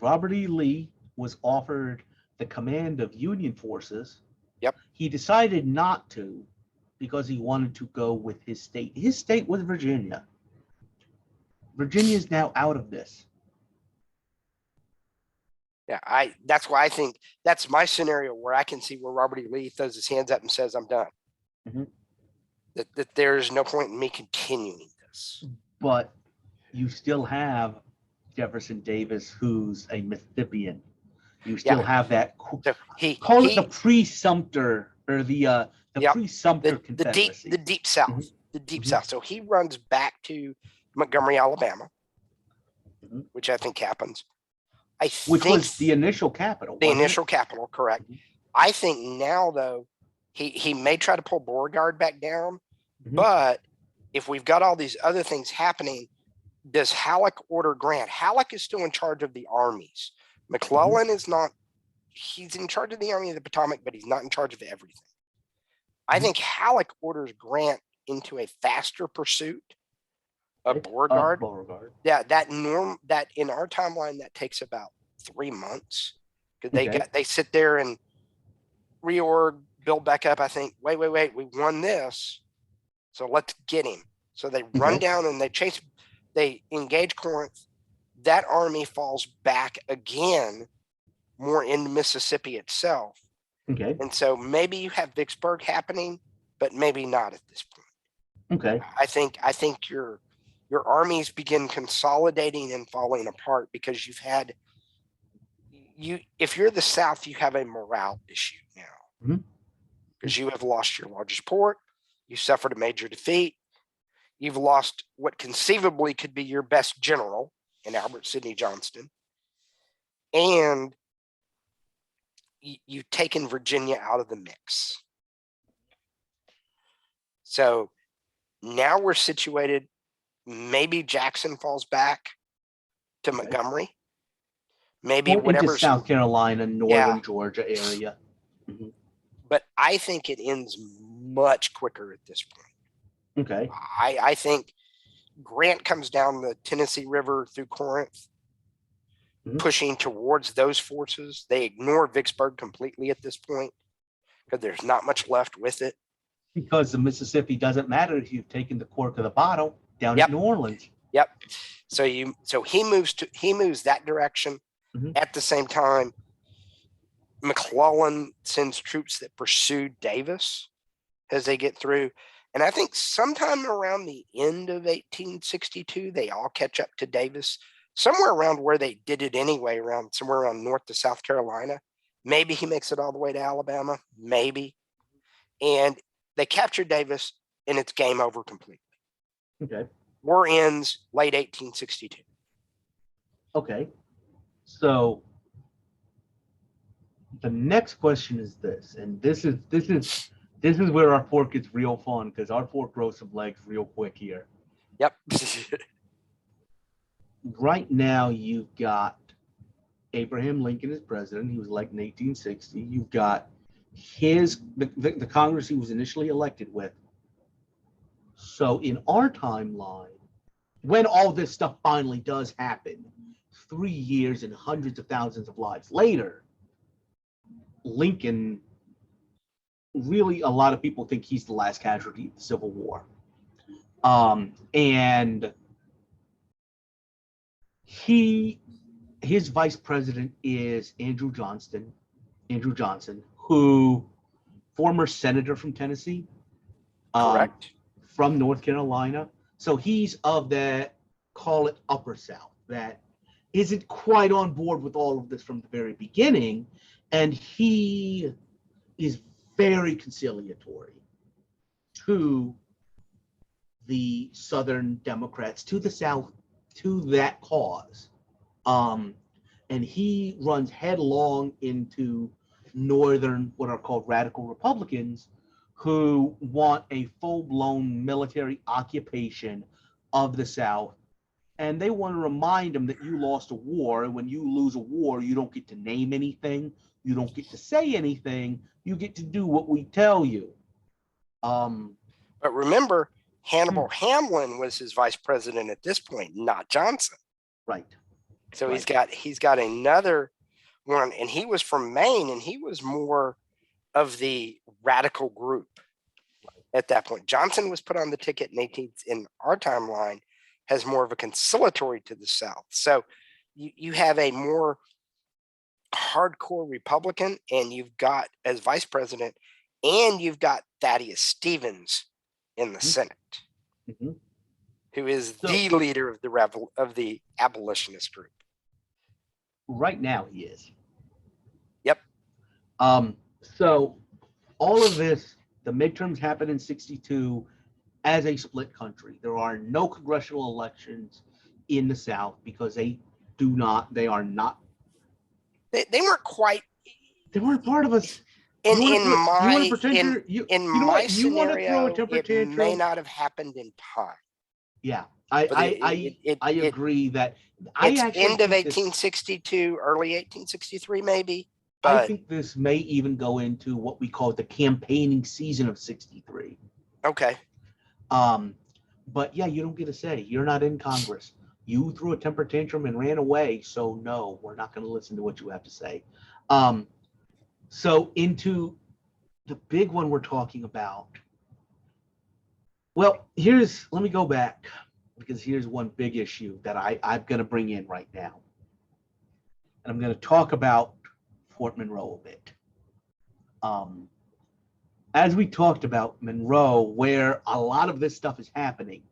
Robert E. Lee was offered the command of Union forces. Yep. He decided not to because he wanted to go with his state. His state was Virginia. Virginia is now out of this. yeah, that's why I think that's my scenario where I can see where Robert E. Lee throws his hands up and says, "I'm done." Mhm. That there's no point in me continuing this. But you still have Jefferson Davis, who's a Mississippian. You still have that. So Call it the pre-Sumter or the Yep. pre-Sumter the Confederacy. deep south, Mhm. the deep Mhm. south. So he runs back to Montgomery, Alabama, Mhm. which I think happens. Which think was the initial capital. the wasn't it? initial capital, correct. Mhm. I think now though, he may try to pull Beauregard back down, Mhm. but if we've got all these other things happening, does Halleck order Grant? Halleck is still in charge of the armies. McClellan is not. He's in charge of the Army of the Potomac, but he's not in charge of everything. I Mhm. think Halleck orders Grant into a faster pursuit of Beauregard. Beauregard. Yeah, that in our timeline that takes about 3 months because Okay. they sit there and reorg, build back up. I think wait, we won this, so let's get him. So they run Okay. down and they engage Corinth. That army falls back again, more into Mississippi itself, Okay. and so maybe you have Vicksburg happening, but maybe not at this point. Okay. I think your armies begin consolidating and falling apart because if you're the South, you have a morale issue now Mhm. because you have lost your largest port, you suffered a major defeat, You've lost what conceivably could be your best general in Albert Sidney Johnston. And you've taken Virginia out of the mix. So now we're situated, maybe Jackson falls back to Montgomery. Maybe Or into whatever's South Carolina, northern Georgia area. Mhm. But I think it ends much quicker at this point. Okay. I think Grant comes down the Tennessee River through Corinth, pushing towards those forces. They ignore Vicksburg completely at this point because there's not much left with it. Because the Mississippi doesn't matter if you've taken the cork of the bottle down at New Orleans. Yep. So he moves that direction. At the same time, McClellan sends troops that pursue Davis as they get through. And I think sometime around the end of 1862, they all catch up to Davis, somewhere around where they did it anyway, somewhere around north to South Carolina. Maybe he makes it all the way to Alabama, maybe. And they capture Davis, and it's game over completely. Okay. War ends late 1862. Okay. So the next question is this, and this is where our fork gets real fun, because our fork grows some legs real quick here. Yep. Right now, you've got Abraham Lincoln as president. He was elected in 1860. You've got the Congress he was initially elected with. So in our timeline, when all this stuff finally does happen, 3 years and hundreds of thousands of lives later, Lincoln, really, a lot of people think he's the last casualty of the Civil War. And his vice president is Andrew Johnson, who, former senator from Tennessee. Correct. From North Carolina. So he's of that, call it upper South, that isn't quite on board with all of this from the very beginning. And he is very conciliatory to the Southern Democrats, to the South, to that cause. And he runs headlong into Northern, what are called radical Republicans, who want a full-blown military occupation of the South. And they want to remind them that you lost a war. And when you lose a war, you don't get to name anything. You don't get to say anything. You get to do what we tell you. But remember, Hannibal Hamlin was his vice president at this point, not Johnson. Right. So he's got another one, and he was from Maine, and he was more of the radical group at that point. Johnson was put on the ticket in our timeline, has more of a conciliatory to the South. So you have a more hardcore Republican, and you've got as vice president, and you've got Thaddeus Stevens in the Senate, who is the leader of the abolitionist group. Right now, he is. Yep. So all of this, the midterms happen in 62 as a split country. There are no congressional elections in the South because they weren't quite. They weren't part of us. In my scenario, it may not have happened in time. Yeah, I agree that it's end of 1862, early 1863, maybe. But I think this may even go into what we call the campaigning season of 63. Okay. But yeah, you don't get a say. You're not in Congress. You threw a temper tantrum and ran away. So no, we're not going to listen to what you have to say. So into the big one we're talking about. Well, let me go back, because here's one big issue that I'm going to bring in right now. And I'm going to talk about Fort Monroe a bit. As we talked about, Monroe, where a lot of this stuff is happening,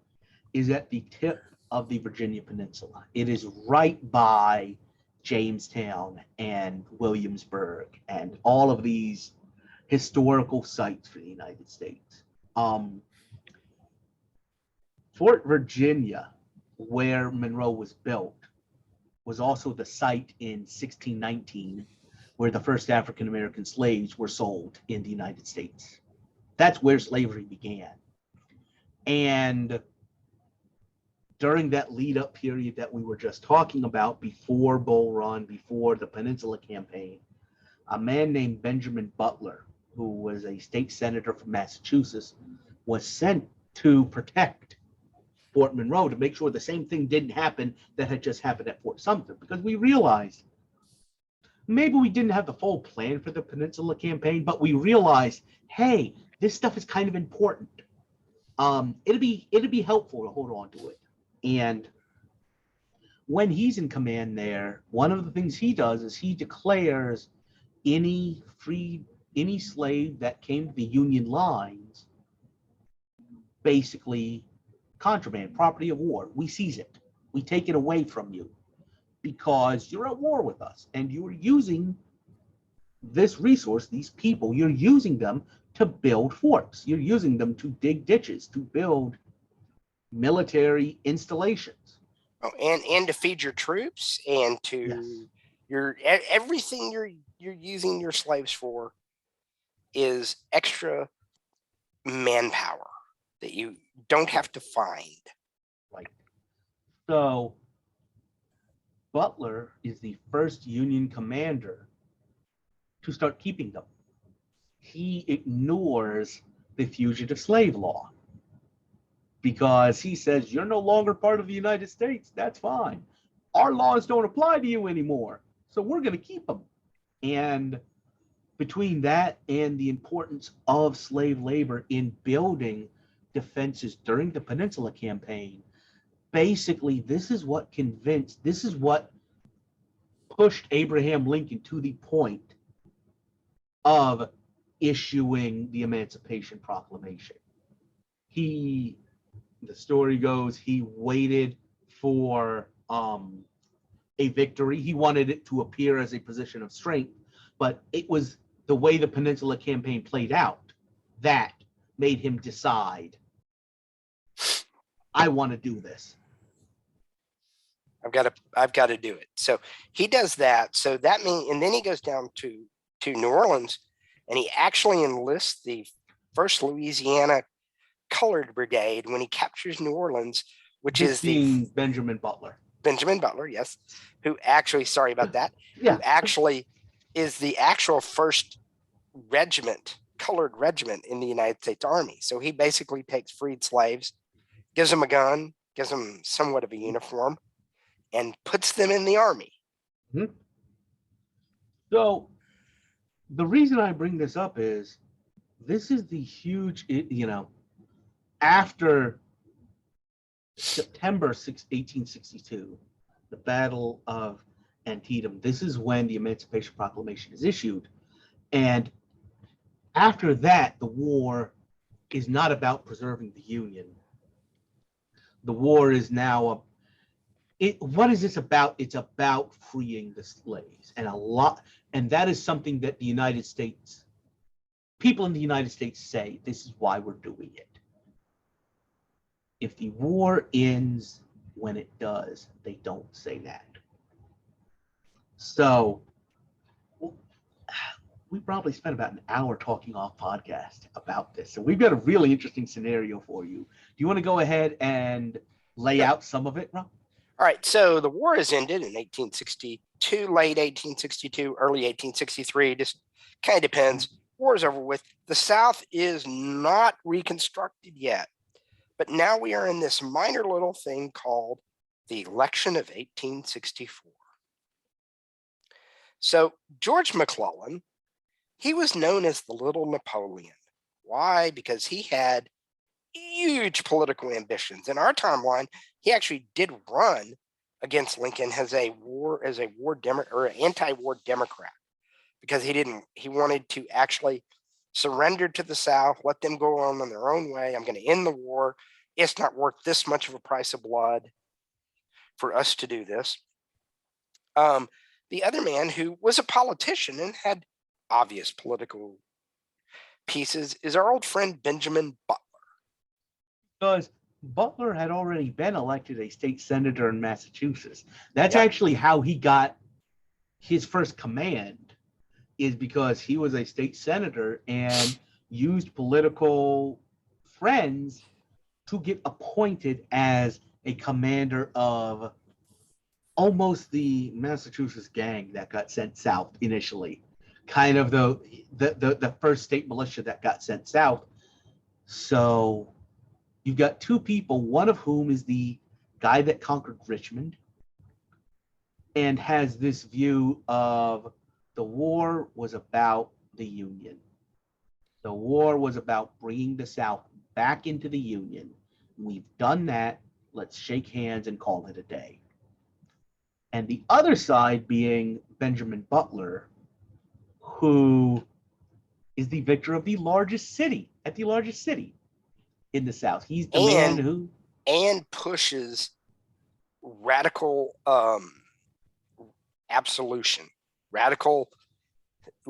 is at the tip of the Virginia Peninsula. It is right by Jamestown and Williamsburg and all of these historical sites for the United States. Fort Virginia, where Monroe was built, was also the site in 1619 where the first African American slaves were sold in the United States. That's where slavery began. And during that lead up period that we were just talking about, before Bull Run, before the Peninsula Campaign, a man named Benjamin Butler, who was a state senator from Massachusetts, was sent to protect Fort Monroe to make sure the same thing didn't happen that had just happened at Fort Sumter, because we realized maybe we didn't have the full plan for the Peninsula Campaign, but we realized, hey, this stuff is kind of important. It'd be helpful to hold on to it. And when he's in command there, one of the things he does is he declares any slave that came to the Union lines basically contraband, property of war. We seize it. We take it away from you because you're at war with us and you're using this resource, these people, you're using them to build forts. You're using them to dig ditches, to build military installations. Oh, and to feed your troops and to your everything you're using your slaves for is extra manpower that you don't have to find. Right. So Butler is the first Union commander to start keeping them. He ignores the fugitive slave law because he says, you're no longer part of the United States. That's fine. Our laws don't apply to you anymore. So we're going to keep them. And between that and the importance of slave labor in building defenses during the Peninsula Campaign, basically this is what pushed Abraham Lincoln to the point of issuing the Emancipation Proclamation. The story goes, he waited for a victory. He wanted it to appear as a position of strength, but it was the way the Peninsula Campaign played out that made him decide, I want to do this. I've got to do it. So he does that. So that means, and then he goes down to New Orleans, and he actually enlists the 1st Louisiana Colored Brigade when he captures New Orleans, which This is being Benjamin Butler. Benjamin Butler, yes, who actually, sorry about that, Yeah. who actually is the actual 1st regiment, colored regiment in the United States Army. So he basically takes freed slaves, gives them a gun, gives them somewhat of a uniform, and puts them in the Army. Mm-hmm. So the reason I bring this up is this is the huge, after September 1862, the Battle of Antietam, this is when the Emancipation Proclamation is issued. And after that, the war is not about preserving the Union. The war is now what is this about? It's about freeing the slaves, and that is something that the United States, people in the United States say, this is why we're doing it. If the war ends when it does, they don't say that. So we probably spent about an hour talking off podcast about this. So we've got a really interesting scenario for you. Do you want to go ahead and lay out some of it, Rob? All right, so the war is ended in 1862, late 1862, early 1863, just kind of depends. War is over with. The South is not reconstructed yet, but now we are in this minor little thing called the election of 1864. So George McClellan, he was known as the Little Napoleon. Why? Because he had huge political ambitions. In our timeline, he actually did run against Lincoln as a anti-war Democrat, because he wanted to actually surrender to the South, let them go on their own way. I'm going to end the war. It's not worth this much of a price of blood for us to do this. The other man who was a politician and had obvious political pieces is our old friend Benjamin Butler. Because Butler had already been elected a state senator in Massachusetts. That's Yep. actually how he got his first command, is because he was a state senator and used political friends to get appointed as a commander of almost the Massachusetts gang that got sent south initially, kind of the first state militia that got sent south. So you've got two people, one of whom is the guy that conquered Richmond and has this view of the war was about the Union. The war was about bringing the South back into the Union. We've done that. Let's shake hands and call it a day. And the other side being Benjamin Butler, who is the victor of the largest city in the South. He's the man who pushes radical absolution, radical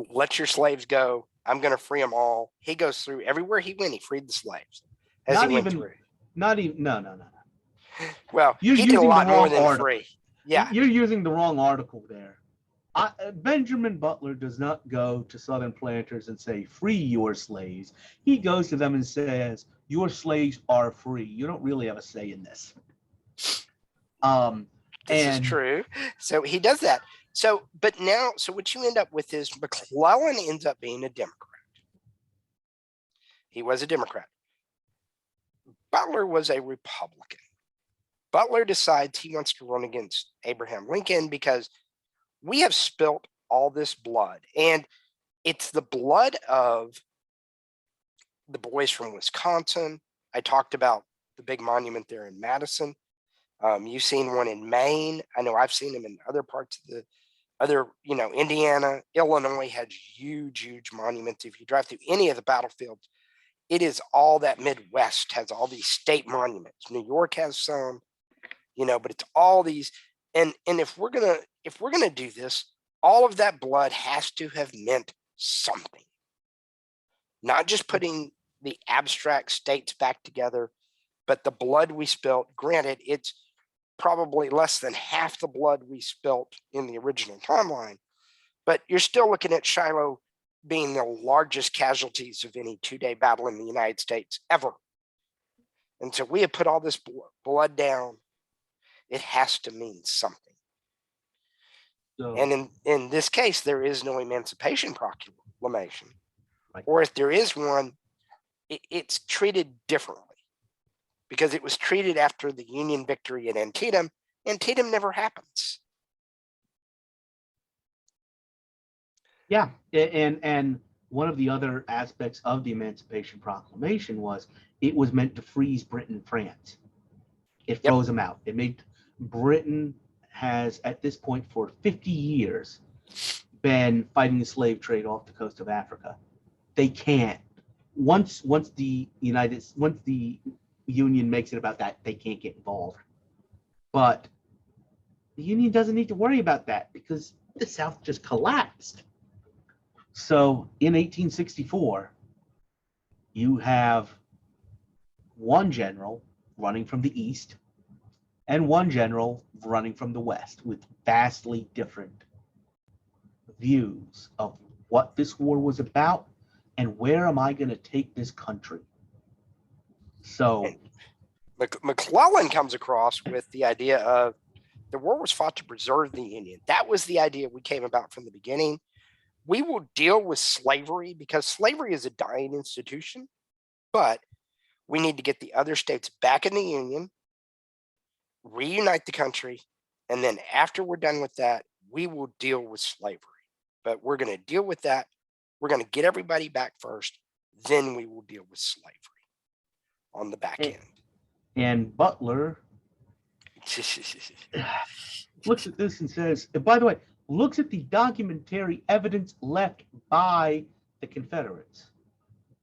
let your slaves go. I'm going to free them all. He goes through everywhere he went. He freed the slaves as he went through. No. Well, You're he did a using lot the wrong more than article. free. Yeah, You're using the wrong article there. Benjamin Butler does not go to Southern planters and say, free your slaves. He goes to them and says, your slaves are free. You don't really have a say in this. This is true. So he does that. So what you end up with is McClellan ends up being a Democrat. He was a Democrat. Butler was a Republican. Butler decides he wants to run against Abraham Lincoln because we have spilt all this blood, and it's the blood of the boys from Wisconsin. I talked about the big monument there in Madison. You've seen one in Maine. I know I've seen them in other parts of the other, Indiana, Illinois has huge monuments. If you drive through any of the battlefields, it is all that Midwest has all these state monuments. New York has some, but it's all these. And if we're gonna do this, all of that blood has to have meant something. Not just putting the abstract states back together, but the blood we spilt. Granted, it's probably less than half the blood we spilt in the original timeline, but you're still looking at Shiloh being the largest casualties of any two-day battle in the United States ever. And so we have put all this blood down. It has to mean something. So, and in this case, there is no Emancipation Proclamation. Right. Or if there is one, it's treated differently because it was treated after the Union victory at Antietam. Antietam never happens. Yeah, and one of the other aspects of the Emancipation Proclamation was it was meant to freeze Britain and France. It froze them out. It made Britain has at this point for 50 years been fighting the slave trade off the coast of Africa. They can't. Once the Union makes it about that, they can't get involved. But the Union doesn't need to worry about that because the South just collapsed. So in 1864, you have one general running from the east and one general running from the west with vastly different views of what this war was about and where am I going to take this country. So McClellan comes across with the idea of the war was fought to preserve the Union. That was the idea we came about from the beginning. We will deal with slavery because slavery is a dying institution, but we need to get the other states back in the Union, reunite the country, and then after we're done with that, we will deal with slavery. But we're going to deal with that. We're going to get everybody back first, then we will deal with slavery on the back end. And Butler looks at this and says, and by the way, looks at the documentary evidence left by the Confederates.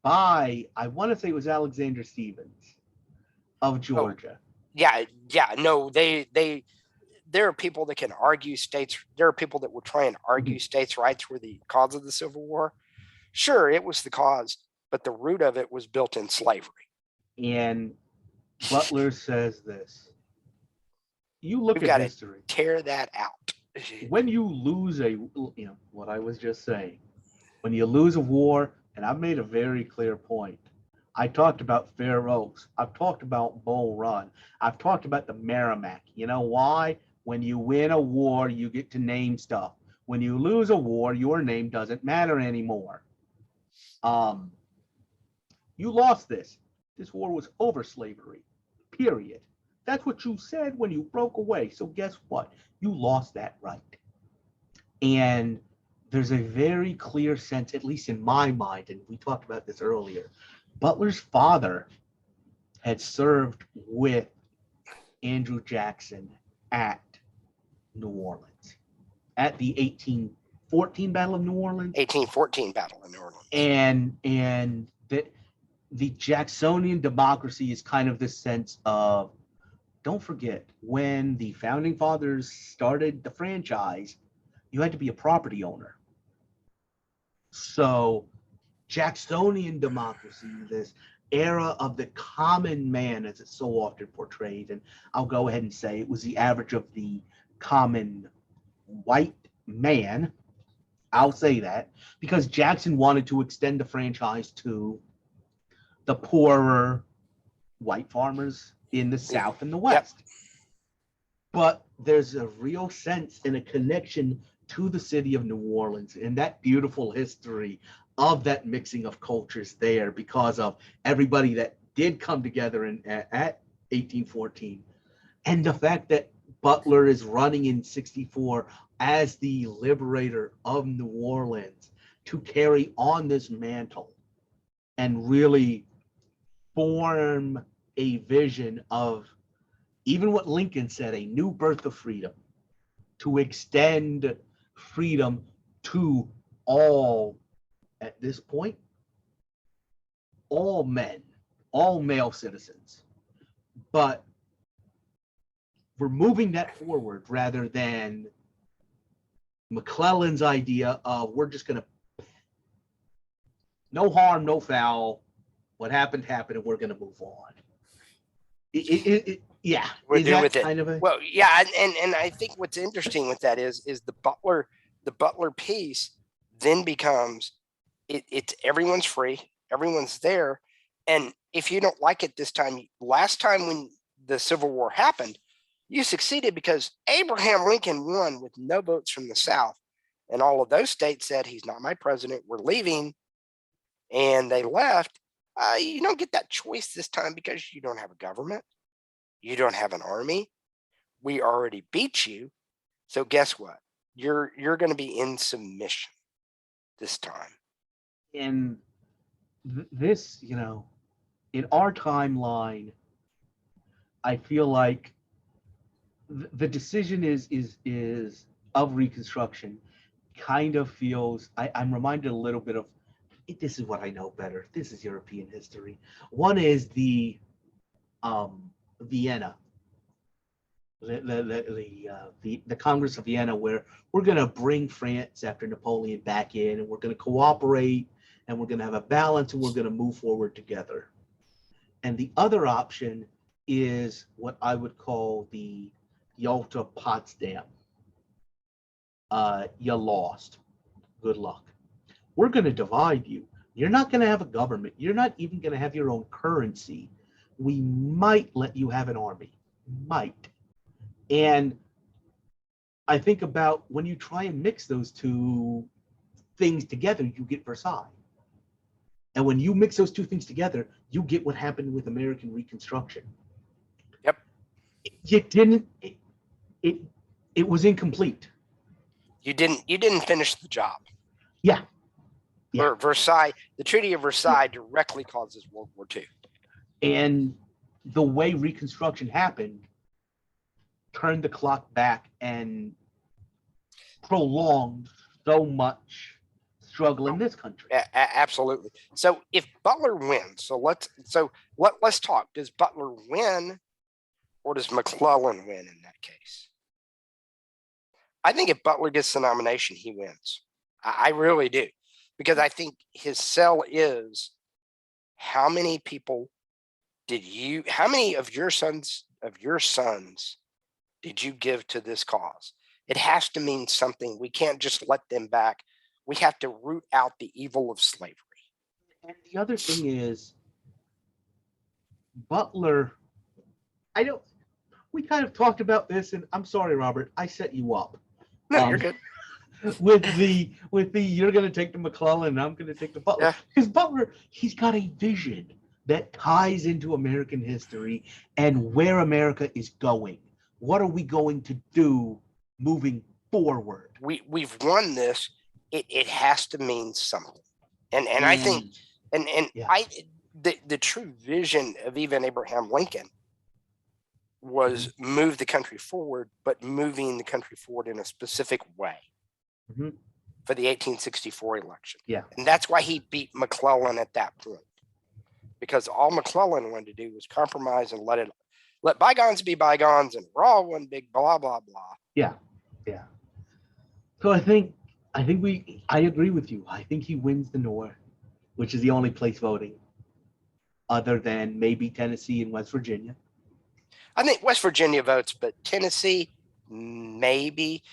I want to say it was Alexander Stephens of Georgia. No, there are people that can argue states. There are people that will try and argue states' rights were the cause of the Civil War. Sure, it was the cause, but the root of it was built in slavery. And Butler says this. You look We've at got to history. tear that out. When you lose what I was just saying, when you lose a war, and I've made a very clear point. I talked about Fair Oaks. I've talked about Bull Run. I've talked about the Merrimack. You know why? When you win a war, you get to name stuff. When you lose a war, your name doesn't matter anymore. You lost this. This war was over slavery, period. That's what you said when you broke away. So guess what? You lost that right. And there's a very clear sense, at least in my mind, and we talked about this earlier, Butler's father had served with Andrew Jackson at New Orleans, at the 1814 Battle of New Orleans. 1814 Battle of New Orleans. And the Jacksonian democracy is kind of this sense of, don't forget, when the founding fathers started the franchise, you had to be a property owner. So Jacksonian democracy, this era of the common man, as it's so often portrayed, and I'll go ahead and say it was the average of the common white man. I'll say that because Jackson wanted to extend the franchise to the poorer white farmers in the South and the West. Yep. But there's a real sense and a connection to the city of New Orleans and that beautiful history of that mixing of cultures there because of everybody that did come together at 1814. And the fact that Butler is running in 64 as the liberator of New Orleans to carry on this mantle and really form a vision of even what Lincoln said, a new birth of freedom, to extend freedom to all, at this point, all men, all male citizens. But we're moving that forward rather than McClellan's idea of we're just going to, no harm, no foul, what happened, happened, and we're going to move on. Yeah, we're doing with it. Kind of well, yeah, and I think what's interesting with that is the Butler piece then becomes it's everyone's free, everyone's there, and if you don't like it this time, last time when the Civil War happened, you succeeded because Abraham Lincoln won with no votes from the South, and all of those states said he's not my president, we're leaving, and they left. You don't get that choice this time because you don't have a government. You don't have an army. We already beat you. So guess what? You're going to be in submission this time. And this, in our timeline, I feel like the decision is of Reconstruction kind of feels, I'm reminded a little bit of, this is what I know better. This is European history. One is the Vienna, the Congress of Vienna, where we're going to bring France after Napoleon back in, and we're going to cooperate, and we're going to have a balance, and we're going to move forward together. And the other option is what I would call the Yalta Potsdam. You lost. Good luck. We're going to divide you. You're not going to have a government. You're not even going to have your own currency. We might let you have an army. Might. And I think about when you try and mix those two things together, you get Versailles. And when you mix those two things together, you get what happened with American Reconstruction. Yep. It was incomplete. You didn't finish the job. Yeah. Versailles, the Treaty of Versailles directly causes World War II. And the way Reconstruction happened turned the clock back and prolonged so much struggle in this country. Absolutely. So if Butler wins, so let's talk. Does Butler win, or does McClellan win in that case? I think if Butler gets the nomination, he wins. I really do, because I think his sell is how many people how many of your sons did you give to this cause? It has to mean something. We can't just let them back. We have to root out the evil of slavery. And the other thing is, Butler, we kind of talked about this, and I'm sorry, Robert, I set you up. No, you're good. With the you're going to take the McClellan and I'm going to take the Butler. Because Butler, he's got a vision that ties into American history and where America is going. What are we going to do moving forward? We've won this. It has to mean something. And I think the true vision of even Abraham Lincoln was move the country forward, but moving the country forward in a specific way for the 1864 election. Yeah. And that's why he beat McClellan at that point, because all McClellan wanted to do was compromise and let bygones be bygones, and we're all one big blah, blah, blah. Yeah. Yeah. So I agree with you. I think he wins the North, which is the only place voting other than maybe Tennessee and West Virginia. I think West Virginia votes, but Tennessee, maybe.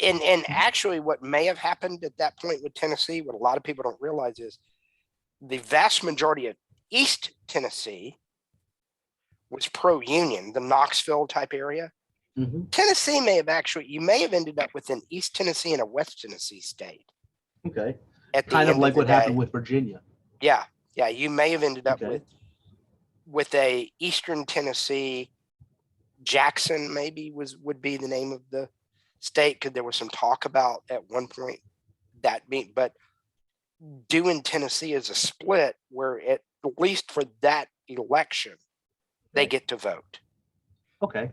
And actually what may have happened at that point with Tennessee, what a lot of people don't realize is the vast majority of East Tennessee was pro-Union, the Knoxville type area. Tennessee you may have ended up with an East Tennessee and a West Tennessee state. Okay. Kind of like what happened with Virginia. Yeah. Yeah. You may have ended up with a Eastern Tennessee. Jackson maybe would be the name of the state, because there was some talk about at one point that being, but doing Tennessee as a split where at least for that election, they get to vote. Okay.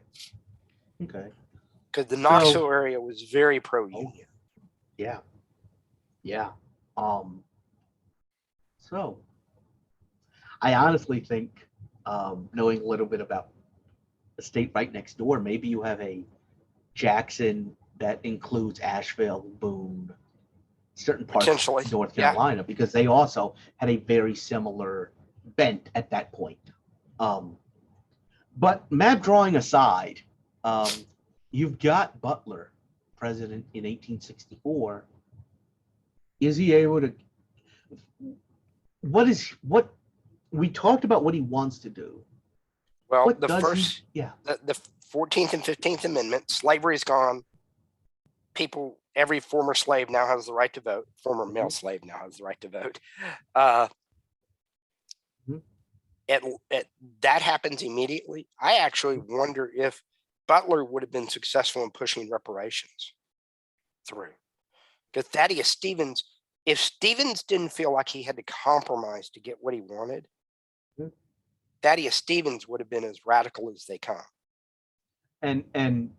Because the Knoxville area was very pro-Union. Yeah. Yeah. So I honestly think, knowing a little bit about the state right next door, maybe you have a Jackson that includes Asheville, Boone, certain parts of North Carolina, because they also had a very similar bent at that point. But map drawing aside, you've got Butler, president in 1864. Is he able to? What we talked about what he wants to do. Well, the 14th and 15th Amendment, slavery is gone. Every former slave now has the right to vote. Former male slave now has the right to vote. That happens immediately. I actually wonder if Butler would have been successful in pushing reparations through. Because Thaddeus Stevens, if Stevens didn't feel like he had to compromise to get what he wanted, Thaddeus Stevens would have been as radical as they come. And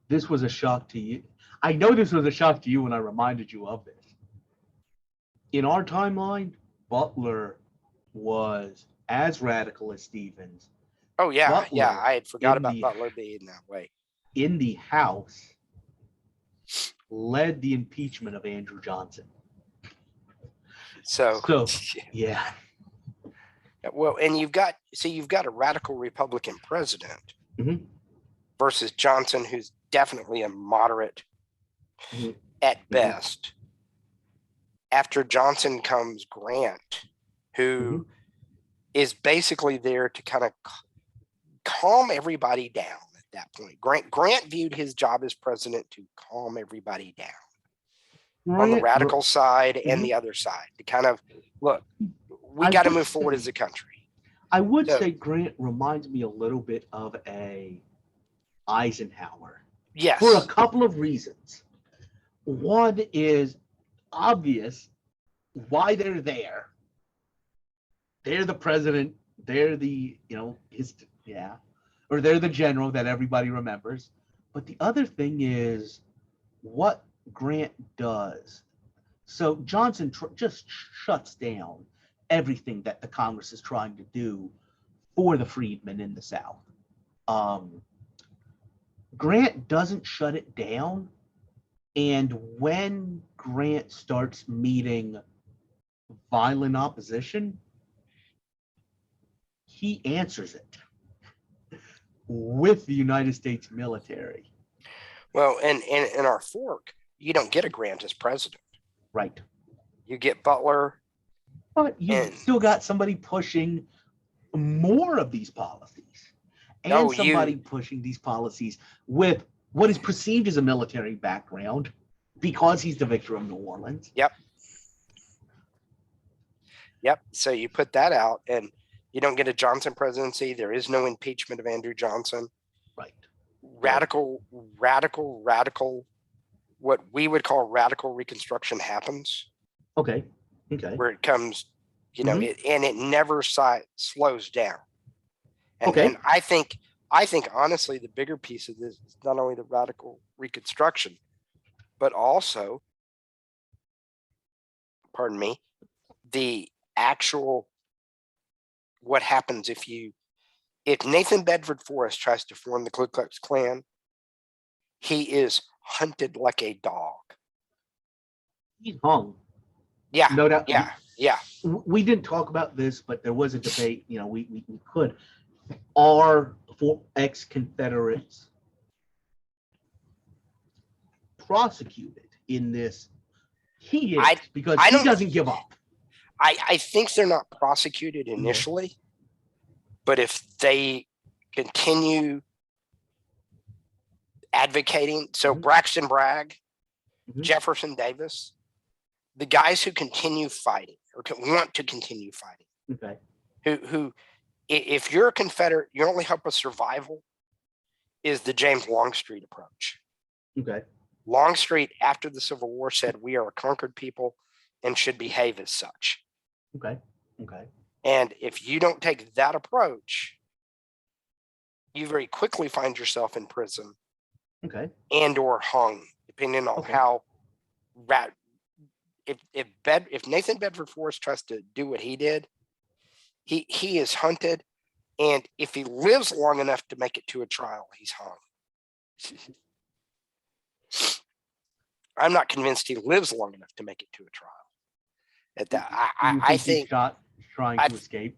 this was a shock to you. I know this was a shock to you when I reminded you of this. In our timeline, Butler was as radical as Stevens. Oh, yeah. Butler, yeah. I had forgot about Butler being that way. In the House, led the impeachment of Andrew Johnson. So yeah. Well, and you've got a radical Republican president versus Johnson, who's definitely a moderate at best. After Johnson comes Grant, who is basically there to kind of calm everybody down at that point. Grant viewed his job as president to calm everybody down on the radical side and the other side, to kind of look, we got to move forward as a country. I would say Grant reminds me a little bit of a Eisenhower. Yes. For a couple of reasons. One is obvious why they're there. They're the president. They're the, or they're the general that everybody remembers. But the other thing is what Grant does. So Johnson just shuts down everything that the Congress is trying to do for the freedmen in the South. Grant doesn't shut it down. And when Grant starts meeting violent opposition, he answers it with the United States military. Well, and in our fork, you don't get a Grant as president. Right. You get Butler. But you've And- still got somebody pushing more of these policies, and somebody pushing these policies with what is perceived as a military background because he's the victor of New Orleans. Yep. So you put that out, and you don't get a Johnson presidency. There is no impeachment of Andrew Johnson. Right. Radical, what we would call radical Reconstruction happens. Okay. Where it comes, you know, Mhm. it never slows down. And, Okay. and I think honestly, the bigger piece of this is not only the radical Reconstruction, but also, pardon me, the actual what happens if Nathan Bedford Forrest tries to form the Ku Klux Klan, he is hunted like a dog. He's hung. Yeah. No doubt. Yeah. We didn't talk about this, but there was a debate. You know, we could. Are for ex-Confederates prosecuted in this? He is, because he doesn't give up. I think they're not prosecuted initially, but if they continue advocating, so Braxton Bragg, Jefferson Davis, the guys who continue fighting or want to continue fighting, who if you're a Confederate, your only hope of survival is the James Longstreet approach. Longstreet, after the Civil War, said we are a conquered people and should behave as such. And if you don't take that approach, you very quickly find yourself in prison and or hung, depending on how if Nathan Bedford Forrest tries to do what he did, he is hunted, and if he lives long enough to make it to a trial, he's hung. I'm not convinced he lives long enough to make it to a trial. At that, I think he's shot trying to escape.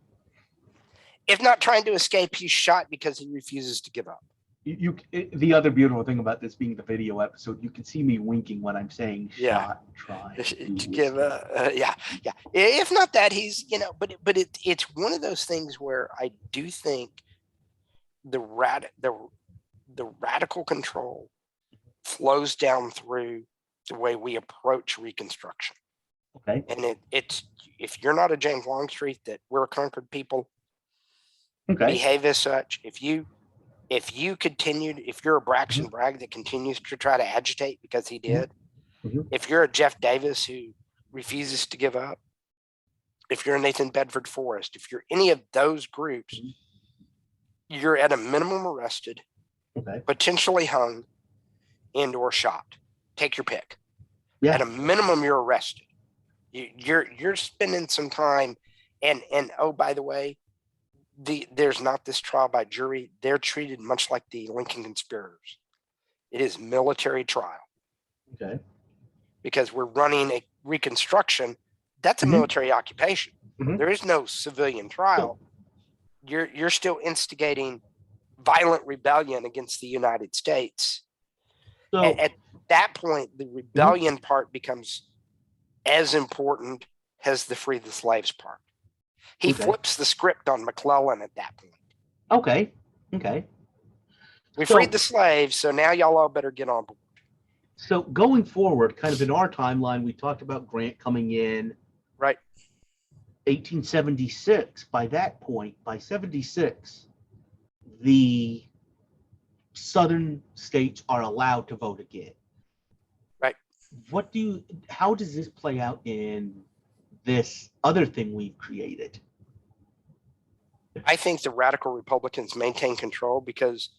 If not trying to escape, he's shot because he refuses to give up. The other beautiful thing about this being the video episode, you can see me winking when I'm saying shot trying to give up. If not that, he's but it's one of those things where I do think the radical control flows down through the way we approach Reconstruction. And it's if you're not a James Longstreet, that we're a conquered people, behave as such. If you're a Braxton Bragg that continues to try to agitate because he did, if you're a Jeff Davis who refuses to give up, if you're a Nathan Bedford Forrest, if you're any of those groups, you're at a minimum arrested, potentially hung, and or shot. Take your pick. At a minimum, you're arrested. You're spending some time, and oh, by the way, there's not this trial by jury. They're treated much like the Lincoln conspirators. It is military trial. Because we're running a Reconstruction. That's a military occupation. There is no civilian trial. You're still instigating violent rebellion against the United States. So, at that point, the rebellion part becomes as important as the free the slaves part. He flips the script on McClellan at that point. We freed the slaves, so now y'all all better get on board. So going forward, kind of in our timeline, we talked about Grant coming in. 1876. By that point, by 76, the Southern states are allowed to vote again. How does this play out in this other thing we've created? I think the radical Republicans maintain control because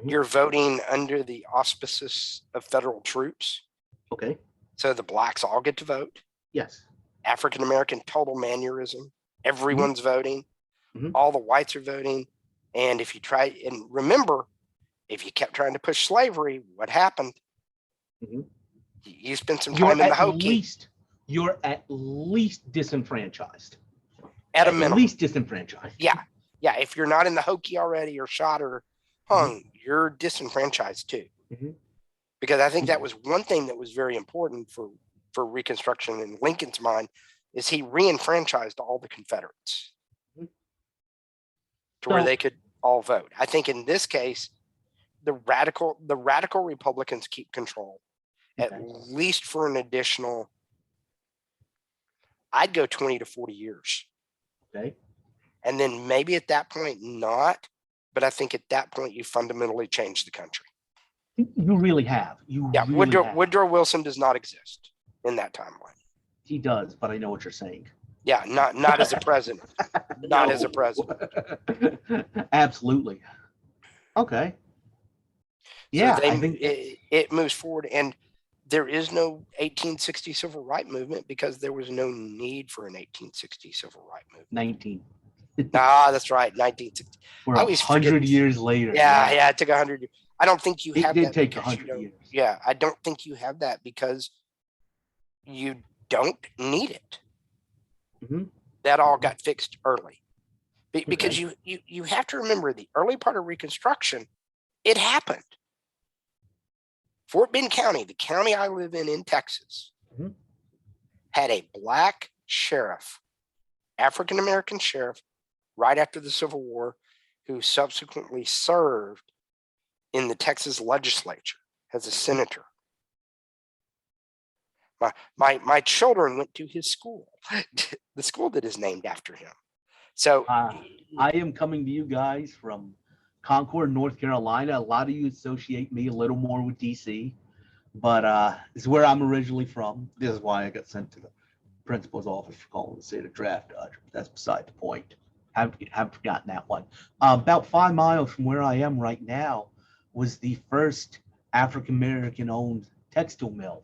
you're voting under the auspices of federal troops. So the blacks all get to vote. African American total mannerism. Everyone's voting. All the whites are voting. And if you try, and remember, if you kept trying to push slavery, what happened? You spent some time in the Hokie. You're at least disenfranchised. At a minimum. At least disenfranchised. Yeah. yeah, if you're not in the Hokie already or shot or hung, you're disenfranchised too. Mhm. Because I think that was one thing that was very important for Reconstruction in Lincoln's mind, is he re-enfranchised all the Confederates to where So- they could all vote. I think in this case, the radical Republicans keep control at Okay. least for an additional, I'd go 20 to 40 years. Okay. And then maybe at that point, not, but I think at that point you fundamentally change the country. You really have. You Yeah, really have. Woodrow Wilson does not exist in that timeline. He does, but I know what you're saying. Yeah, not as a president. Not as a president. Absolutely. Okay. So Yeah, I think it moves forward, and there is no 1860 civil rights movement because there was no need for an 1860 civil rights movement. 19. That's right, 1960. We're I always 100 forget- years later. Yeah, it took 100 years. I don't think you It have did that take because 100 years. Yeah, I don't think you have that because you don't need it. Mhm. That all got fixed early. Because Okay. you have to remember the early part of Reconstruction, it happened. Fort Bend County, the county I live in Texas, Mhm. had a black sheriff, African American sheriff, right after the Civil War, who subsequently served in the Texas legislature as a senator. My children went to his school, the school that is named after him. So I am coming to you guys from Concord, North Carolina. A lot of you associate me a little more with DC, but this is where I'm originally from. This is why I got sent to the principal's office for calling the state of draft dodger. That's beside the point. Haven't forgotten that one. About 5 miles from where I am right now was the first African American owned textile mill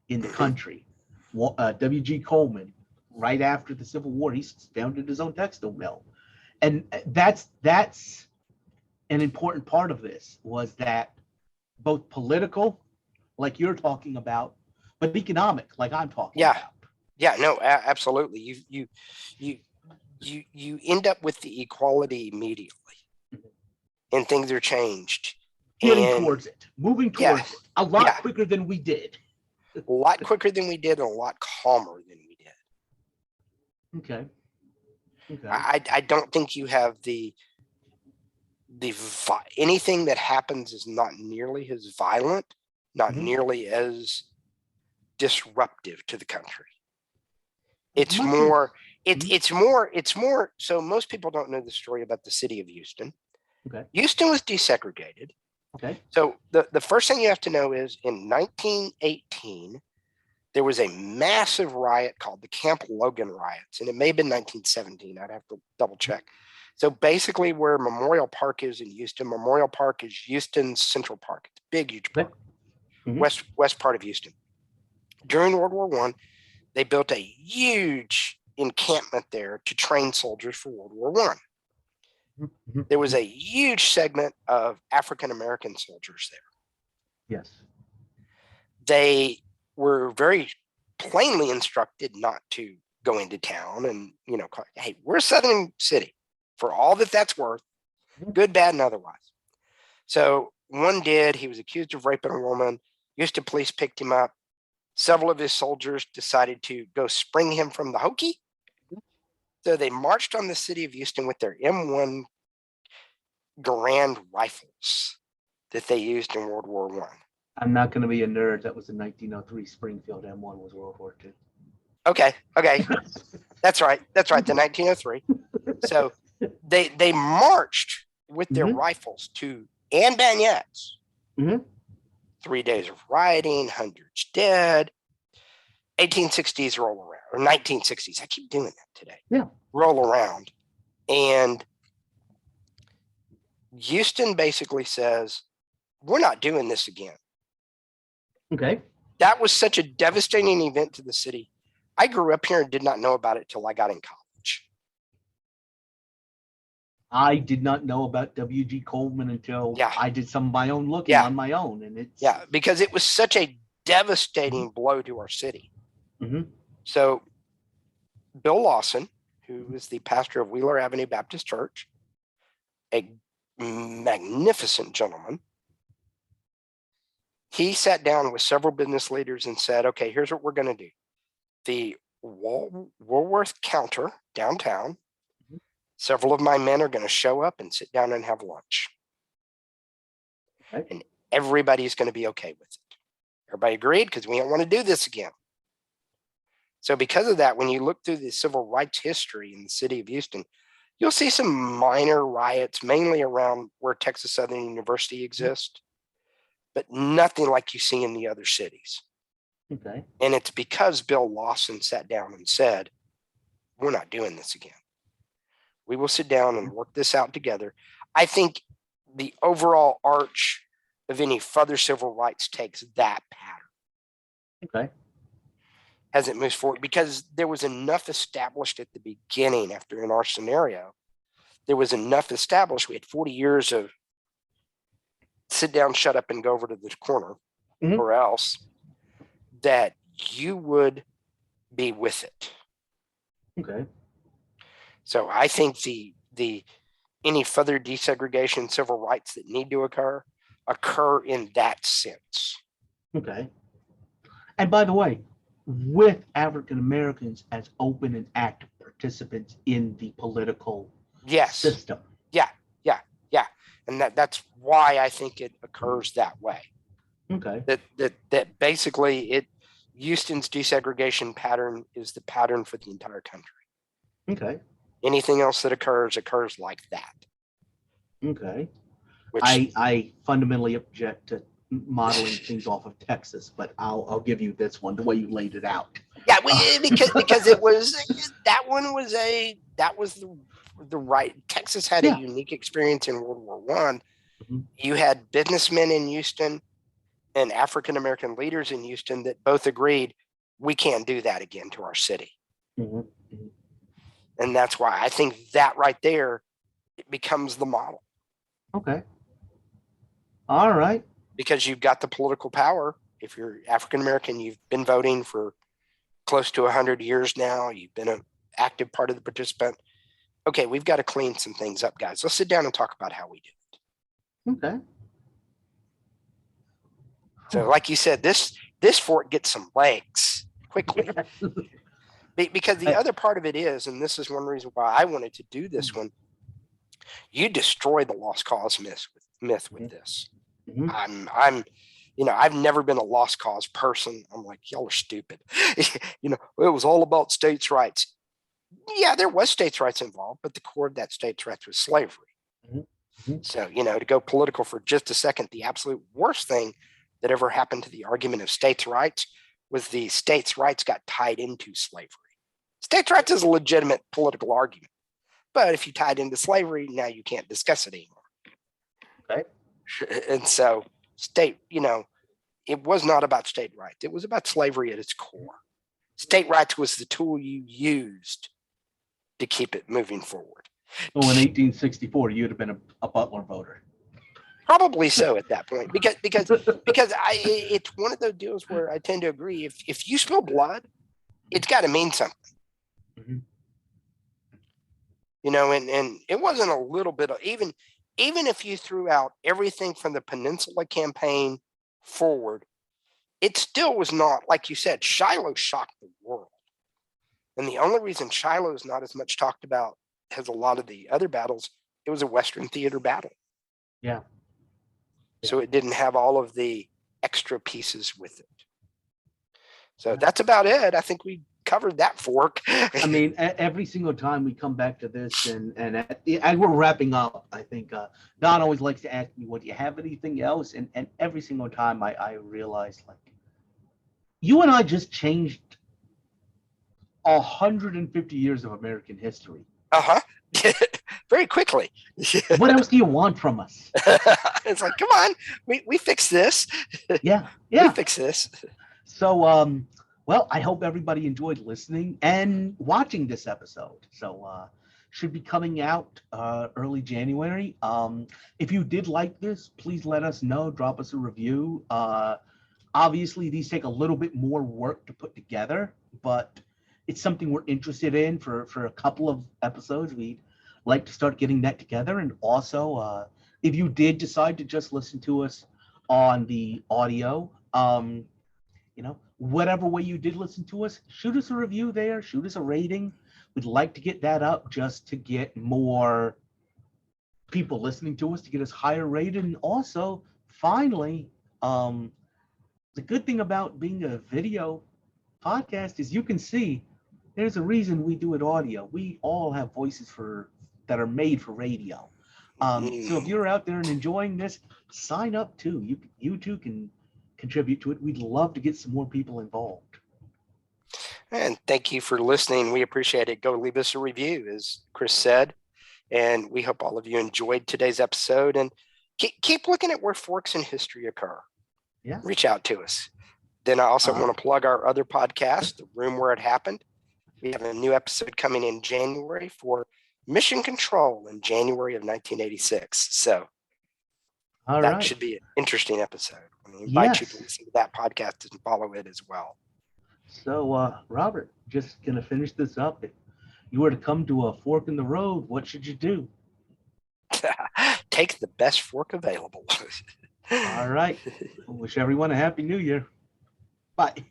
in the country. W.G. Coleman, right after the Civil War, he founded his own textile mill. And that's an important part of this, was that both political, like you're talking about, but economic, like I'm talking about. Yeah, no, absolutely. You end up with the equality immediately, and things are changed. Getting And towards it, moving towards it a lot quicker than we did. a lot quicker than we did, and a lot calmer than we did. Okay. I don't think you have anything that happens is not nearly as violent, not nearly as disruptive to the country. It's more. It's more. So most people don't know the story about the city of Houston. Okay. Houston was desegregated. Okay. So the first thing you have to know is in 1918, there was a massive riot called the Camp Logan riots, and it may have been 1917. I'd have to double check. So basically where Memorial Park is in Houston, Memorial Park is Houston's Central Park. It's a big, huge park, west part of Houston. During World War I, they built a huge encampment there to train soldiers for World War I. There was a huge segment of African American soldiers there. Yes. They were very plainly instructed not to go into town and, hey, we're a southern city for all that's worth, good, bad, and otherwise. So one did. He was accused of raping a woman. Houston police picked him up. Several of his soldiers decided to go spring him from the Hokie. So they marched on the city of Houston with their M1 Garand rifles that they used in World War I. I'm not going to be a nerd. That was in 1903. Springfield M1 was World War II. Okay. That's right. The 1903. So they marched with their rifles and bayonets. 3 days of rioting, hundreds dead. 1860s roll around, or 1960s. I keep doing that today. Yeah. Roll around. And Houston basically says, we're not doing this again. Okay. That was such a devastating event to the city. I grew up here and did not know about it till I got in college. I did not know about W.G. Coleman until I did some of my own looking on my own. And it's because it was such a devastating blow to our city. So Bill Lawson, who is the pastor of Wheeler Avenue Baptist Church, a magnificent gentleman. He sat down with several business leaders and said, okay, here's what we're going to do. The Woolworth counter downtown, several of my men are going to show up and sit down and have lunch. Okay. And everybody's going to be okay with it. Everybody agreed because we don't want to do this again. So because of that, when you look through the civil rights history in the city of Houston, you'll see some minor riots, mainly around where Texas Southern University exists, but nothing like you see in the other cities. Okay. And it's because Bill Lawson sat down and said, we're not doing this again. We will sit down and work this out together. I think the overall arch of any further civil rights takes that pattern Okay. as it moves forward, because there was enough established at the beginning. After, in our scenario, there was enough established. We had 40 years of sit down, shut up, and go over to the corner, or else, that you would be with it. Okay. So I think the any further desegregation, civil rights that need to occur in that sense. Okay. And by the way, with African Americans as open and active participants in the political system. Yeah. And that's why I think it occurs that way. Okay. That basically Houston's desegregation pattern is the pattern for the entire country. Okay. Anything else that occurs like that. Okay. Which I fundamentally object to modeling things off of Texas, but I'll give you this one, the way you laid it out. Yeah, because it was that was the right. Texas had a unique experience in World War I. You had businessmen in Houston and African American leaders in Houston that both agreed we can't do that again to our city. And that's why I think that right there, it becomes the model. Okay. All right. Because you've got the political power. If you're African American, you've been voting for close to 100 years now. You've been an active part of the participant. Okay, we've got to clean some things up, guys. Let's sit down and talk about how we do it. Okay. So like you said, this fort gets some legs quickly. Because the other part of it is, and this is one reason why I wanted to do this one, you destroy the lost cause myth with this. I've never been a lost cause person. I'm like, y'all are stupid. It was all about states' rights. Yeah, there was states' rights involved, but the core of that states' rights was slavery. So, to go political for just a second, the absolute worst thing that ever happened to the argument of states' rights was the states' rights got tied into slavery. States' rights is a legitimate political argument, but if you tied into slavery, now you can't discuss it anymore. Okay. And so it was not about state rights. It was about slavery at its core. State rights was the tool you used to keep it moving forward. Well, in 1864, you'd have been a Butler voter. Probably so at that point, because it's one of those deals where I tend to agree. If you spill blood, it's got to mean something. And it wasn't a little bit of even if you threw out everything from the Peninsula Campaign forward, it still was not, like you said, Shiloh shocked the world. And the only reason Shiloh is not as much talked about as a lot of the other battles, it was a Western theater battle. Yeah. So it didn't have all of the extra pieces with it. So that's about it. I think we covered that fork. I mean, every single time we come back to this and as we're wrapping up, I think Don always likes to ask me, well, do you have anything else? And every single time I realize, like, you and I just changed 150 years of American history. Very quickly. What else do you want from us? It's like, come on, we fix this. Yeah. We fix this. So, well, I hope everybody enjoyed listening and watching this episode. So, should be coming out early January. If you did like this, please let us know. Drop us a review. Obviously, these take a little bit more work to put together, but it's something we're interested in for a couple of episodes. We'd like to start getting that together. And also, if you did decide to just listen to us on the audio, whatever way you did listen to us, shoot us a review there, shoot us a rating. We'd like to get that up just to get more people listening to us, to get us higher rated. And also, finally, the good thing about being a video podcast is you can see there's a reason we do it audio. We all have voices that are made for radio. So if you're out there and enjoying this, sign up too. You too can contribute to it. We'd love to get some more people involved. And thank you for listening. We appreciate it. Go leave us a review, as Chris said. And we hope all of you enjoyed today's episode. And keep looking at where forks in history occur. Yeah. Reach out to us. Then I also want to plug our other podcast, The Room Where It Happened. We have a new episode coming in January for Mission Control in January of 1986. So that should be an interesting episode. I invite you to listen to that podcast and follow it as well. So, Robert, just going to finish this up. If you were to come to a fork in the road, what should you do? Take the best fork available. All right. Wish everyone a happy new year. Bye.